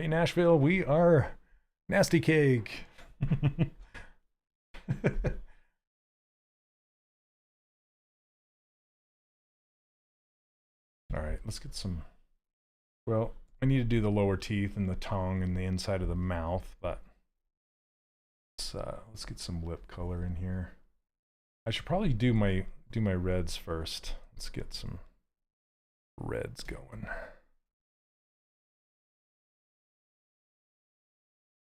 Nashville, we are Nasty Cake. All right, let's get some, well, I need to do the lower teeth and the tongue and the inside of the mouth, but let's get some lip color in here. I should probably do do my reds first. Let's get some reds going.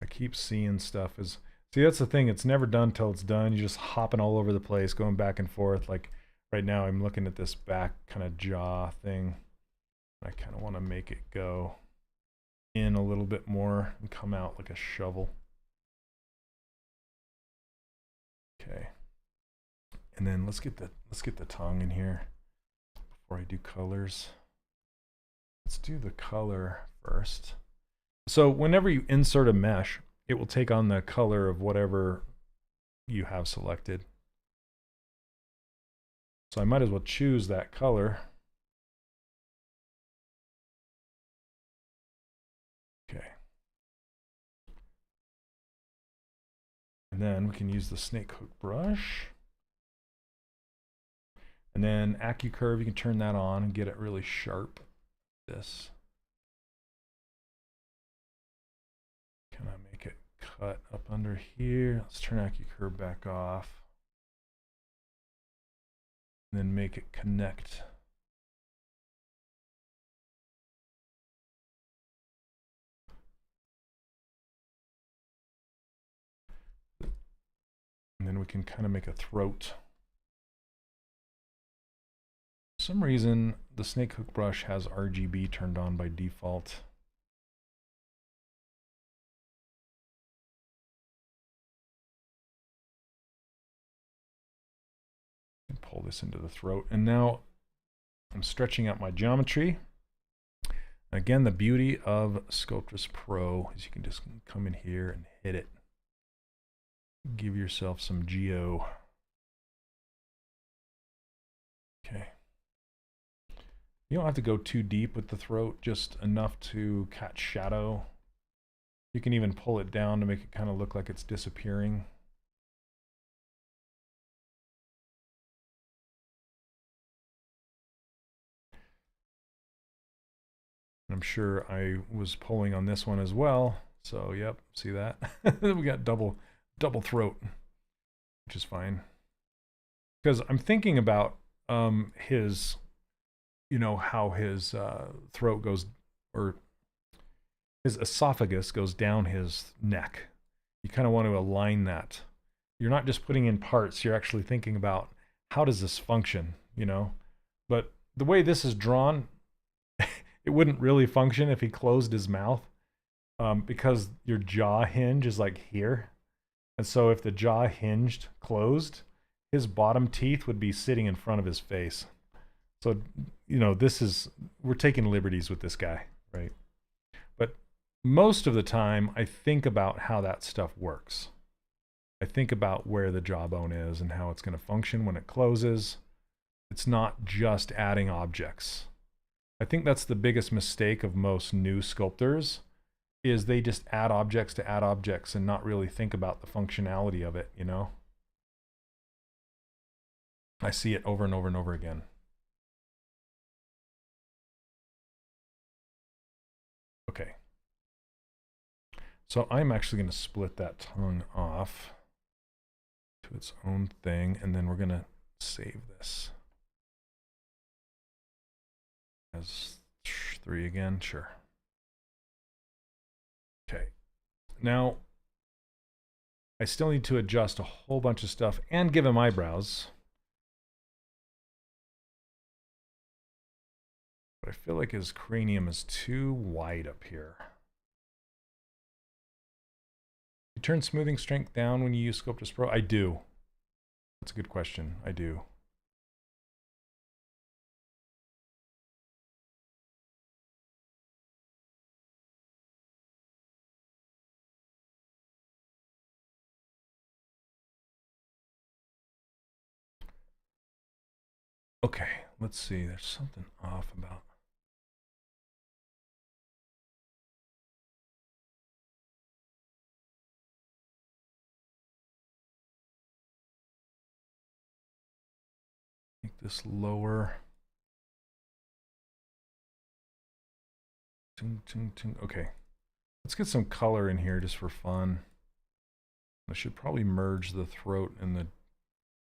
I keep seeing stuff as, see, that's the thing, it's never done till it's done. You're just hopping all over the place, going back and forth. Like right now I'm looking at this back kind of jaw thing. I kind of want to make it go in a little bit more and come out like a shovel. Okay. And then let's get the tongue in here before I do colors. Let's do the color first. So whenever you insert a mesh, it will take on the color of whatever you have selected. So I might as well choose that color. Okay. And then we can use the snake hook brush. And then AccuCurve, you can turn that on and get it really sharp. This. Can I make it cut up under here? Let's turn AccuCurve back off. And then make it connect. And then we can kind of make a throat. For some reason, the snake hook brush has RGB turned on by default. Pull this into the throat, and now I'm stretching out my geometry. Again, the beauty of Sculptris Pro is you can just come in here and hit it. Give yourself some geo. Okay. You don't have to go too deep with the throat, just enough to catch shadow. You can even pull it down to make it kind of look like it's disappearing. I'm sure I was pulling on this one as well. So, yep, see that? We got double throat, which is fine. Because I'm thinking about his, you know, how his throat goes, or his esophagus goes down his neck. You kind of want to align that. You're not just putting in parts, you're actually thinking about how does this function, you know? But the way this is drawn, it wouldn't really function if he closed his mouth, because your jaw hinge is like here. And so if the jaw hinged closed, his bottom teeth would be sitting in front of his face. So, you know, we're taking liberties with this guy, right? But most of the time, I think about how that stuff works. I think about where the jawbone is and how it's going to function when it closes. It's not just adding objects. I think that's the biggest mistake of most new sculptors, is they just add objects to add objects and not really think about the functionality of it, you know? I see it over and over and over again. Okay. So I'm actually going to split that tongue off to its own thing, and then we're going to save this. As 3 again, sure. Okay, now I still need to adjust a whole bunch of stuff and give him eyebrows. But I feel like his cranium is too wide up here. You turn smoothing strength down when you use Sculptris Pro? I do. That's a good question. I do. Okay, let's see. There's something off about. Make this lower. Okay, let's get some color in here just for fun. I should probably merge the throat and the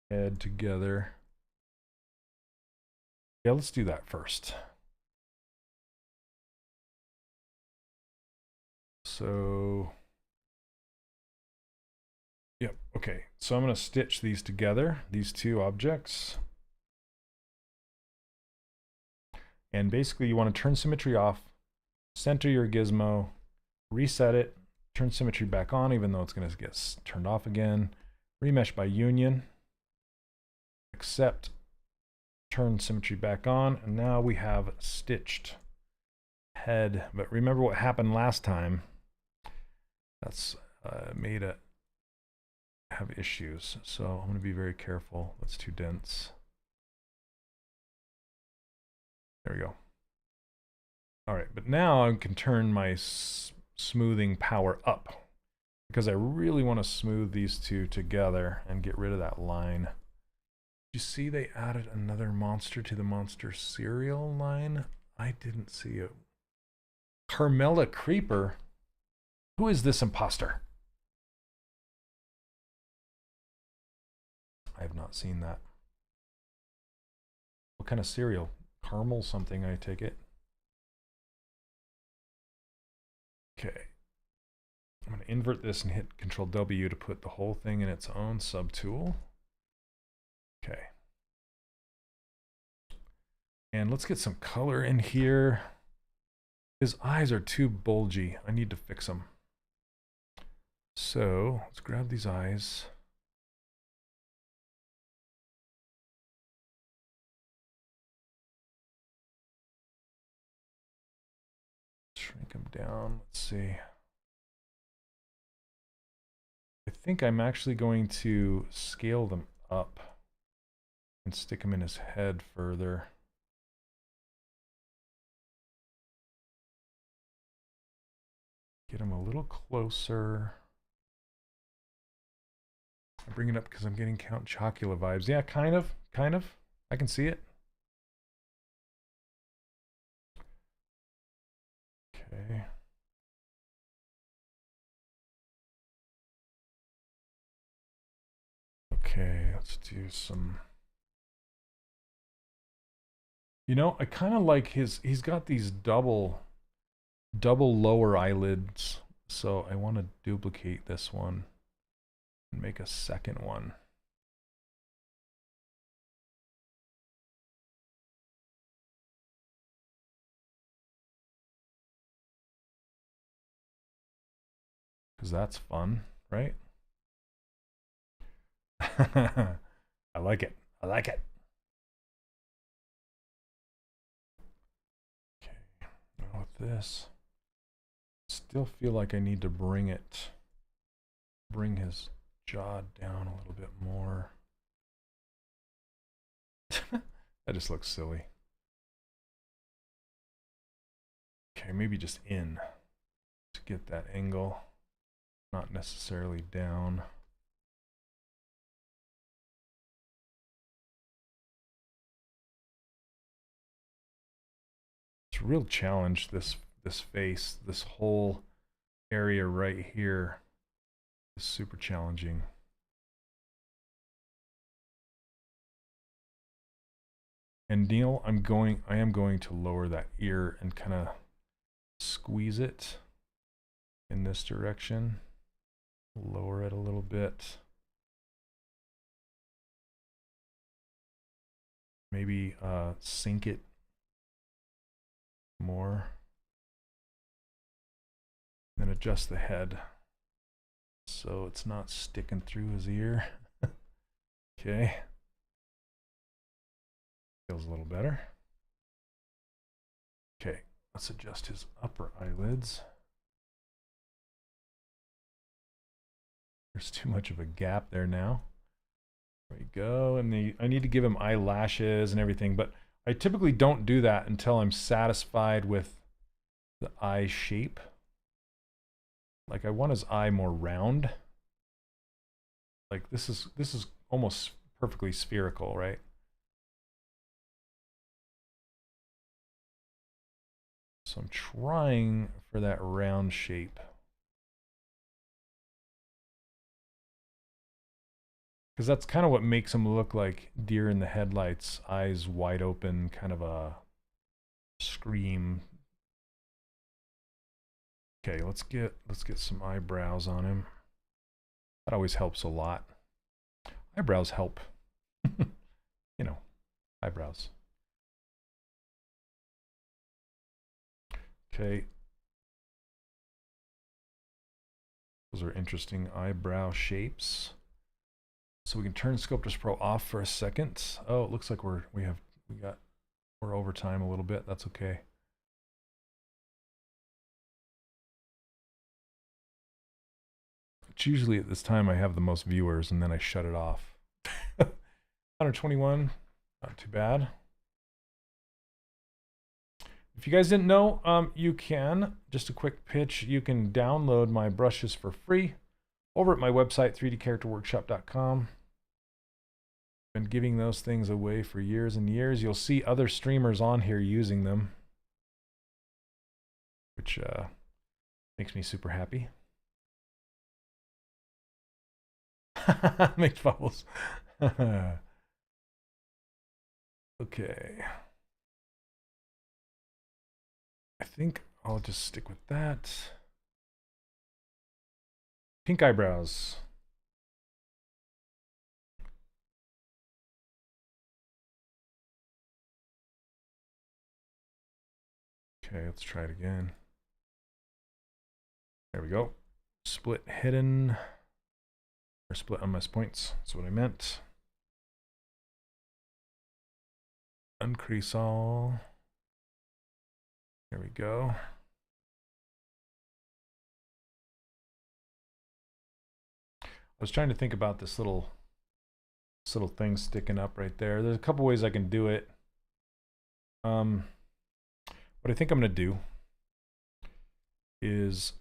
head together. Yeah, let's do that first. So, yep, okay. So I'm going to stitch these together, these two objects. And basically you want to turn symmetry off, center your gizmo, reset it, turn symmetry back on, even though it's going to get turned off again. Remesh by union, accept, turn symmetry back on, and now we have stitched head. But remember what happened last time. That's made it have issues. So I'm going to be very careful. That's too dense. There we go. All right, but now I can turn my smoothing power up because I really want to smooth these two together and get rid of that line. You see they added another monster to the monster serial line? I didn't see it. Carmela Creeper? Who is this imposter? I have not seen that. What kind of cereal? Caramel something, I take it. Okay. I'm going to invert this and hit Control W to put the whole thing in its own subtool. Okay. And let's get some color in here. His eyes are too bulgy. I need to fix them. So let's grab these eyes. Shrink them down. Let's see. I think I'm actually going to scale them up and stick them in his head further. Get him a little closer. I bring it up because I'm getting Count Chocula vibes. Yeah, kind of. I can see it. Okay. Okay, let's do some... You know, I kind of like he's got these double lower eyelids, so I want to duplicate this one and make a second one. Because that's fun, right? I like it. I like it. Okay, now with this, still feel like I need to bring his jaw down a little bit more. That just looks silly. Okay, maybe just in to get that angle, not necessarily down. It's a real challenge, this face, this whole area right here is super challenging. And Neil, I am going to lower that ear and kind of squeeze it in this direction. Lower it a little bit. Maybe sink it more. Then adjust the head so it's not sticking through his ear. Okay. Feels a little better. Okay, let's adjust his upper eyelids. There's too much of a gap there now. There we go. And I need to give him eyelashes and everything, but I typically don't do that until I'm satisfied with the eye shape. Like I want his eye more round. Like this is almost perfectly spherical, right? So I'm trying for that round shape. Because that's kind of what makes him look like deer in the headlights, eyes wide open, kind of a scream. Okay, let's get some eyebrows on him. That always helps a lot. Eyebrows help. You know, eyebrows. Okay. Those are interesting eyebrow shapes. So we can turn Sculptris Pro off for a second. Oh, it looks like we're over time a little bit. That's okay. It's usually at this time I have the most viewers and then I shut it off. 121, not too bad. If you guys didn't know, you can, just a quick pitch, you can download my brushes for free over at my website, 3dcharacterworkshop.com. Been giving those things away for years and years. You'll see other streamers on here using them, which makes me super happy. Makes bubbles. Okay. I think I'll just stick with that. Pink eyebrows. Okay, let's try it again. There we go. Split hidden. Or split on my points. That's what I meant. Uncrease all. There we go. I was trying to think about this little thing sticking up right there. There's a couple ways I can do it. What I think I'm going to do is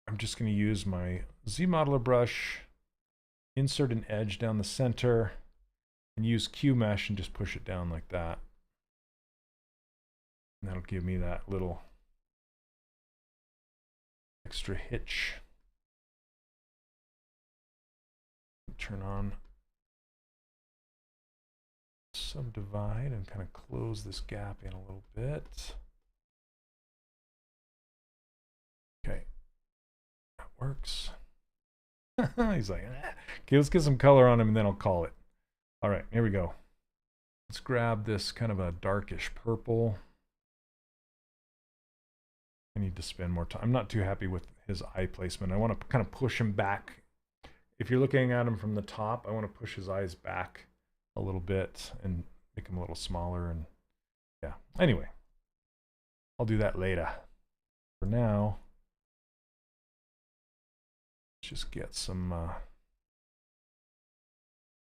I'm just going to use my Z modeler brush, insert an edge down the center, and use Q mesh and just push it down like that. And that'll give me that little extra hitch. Turn on subdivide and kind of close this gap in a little bit. Okay, that works. He's like, okay, let's get some color on him and then I'll call it. All right, here we go. Let's grab this kind of a darkish purple. I need to spend more time. I'm not too happy with his eye placement. I want to kind of push him back. If you're looking at him from the top, I want to push his eyes back a little bit and make him a little smaller. And yeah, anyway, I'll do that later. For now, let's just get some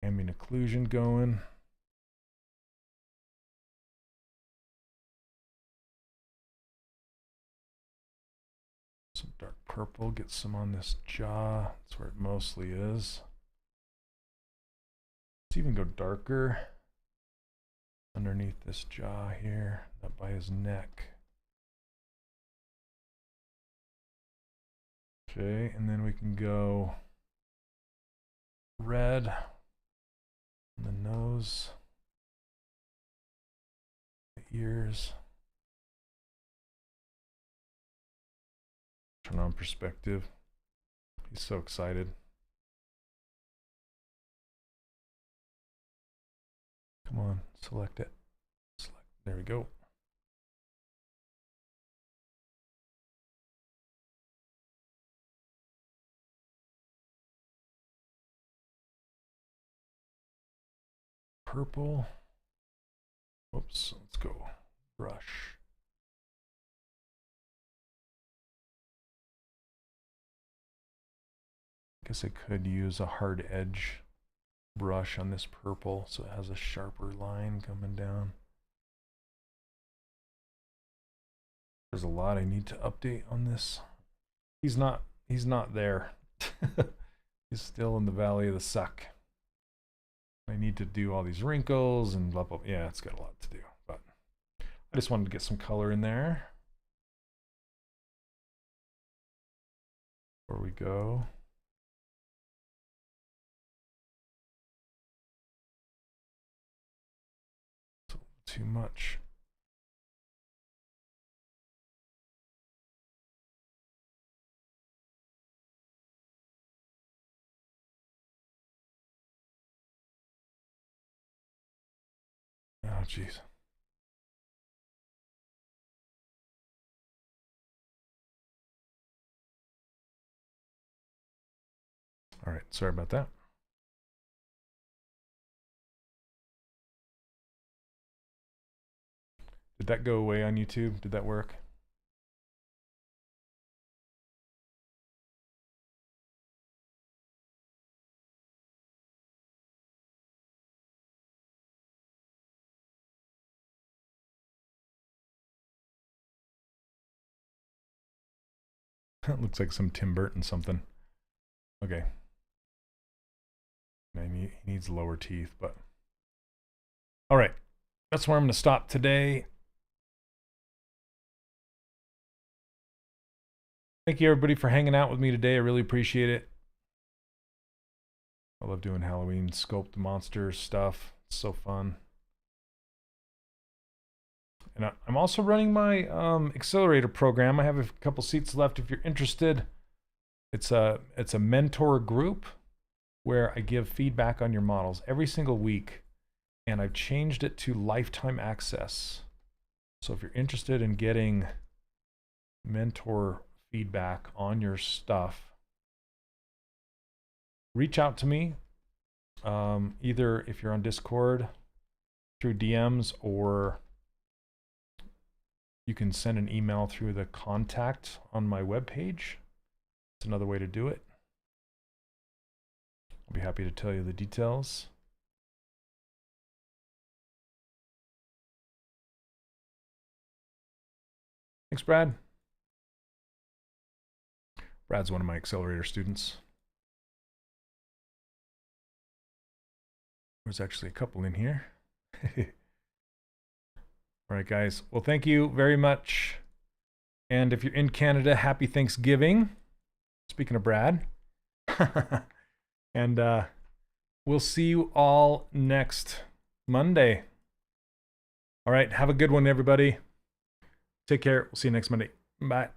ambient occlusion going. Some dark purple, get some on this jaw. That's where it mostly is. Let's even go darker underneath this jaw here, up by his neck. Okay, and then we can go red on the nose, the ears. Turn on perspective. He's so excited. Come on, select it. Select. There we go. Purple. Oops, let's go brush. Guess I could use a hard edge brush on this purple so it has a sharper line coming down. There's a lot I need to update on this. He's not there. He's still in the valley of the suck. I need to do all these wrinkles and blah, blah, blah. Yeah, it's got a lot to do, but I just wanted to get some color in there. Before we go. too much. Oh, jeez. All right, sorry about that. Did that go away on YouTube? Did that work? That looks like some Tim Burton something. Okay. Maybe he needs lower teeth, but... All right. That's where I'm going to stop today. Thank you, everybody, for hanging out with me today. I really appreciate it. I love doing Halloween sculpt monster stuff. It's so fun. And I'm also running my accelerator program. I have a couple seats left if you're interested. It's a mentor group where I give feedback on your models every single week, and I've changed it to lifetime access. So if you're interested in getting mentor feedback on your stuff, reach out to me, either if you're on Discord through DMs, or you can send an email through the contact on my webpage. It's another way to do it. I'll be happy to tell you the details. Thanks, Brad. Brad's one of my accelerator students. There's actually a couple in here. All right, guys. Well, thank you very much. And if you're in Canada, happy Thanksgiving. Speaking of Brad. And we'll see you all next Monday. All right, have a good one, everybody. Take care. We'll see you next Monday. Bye.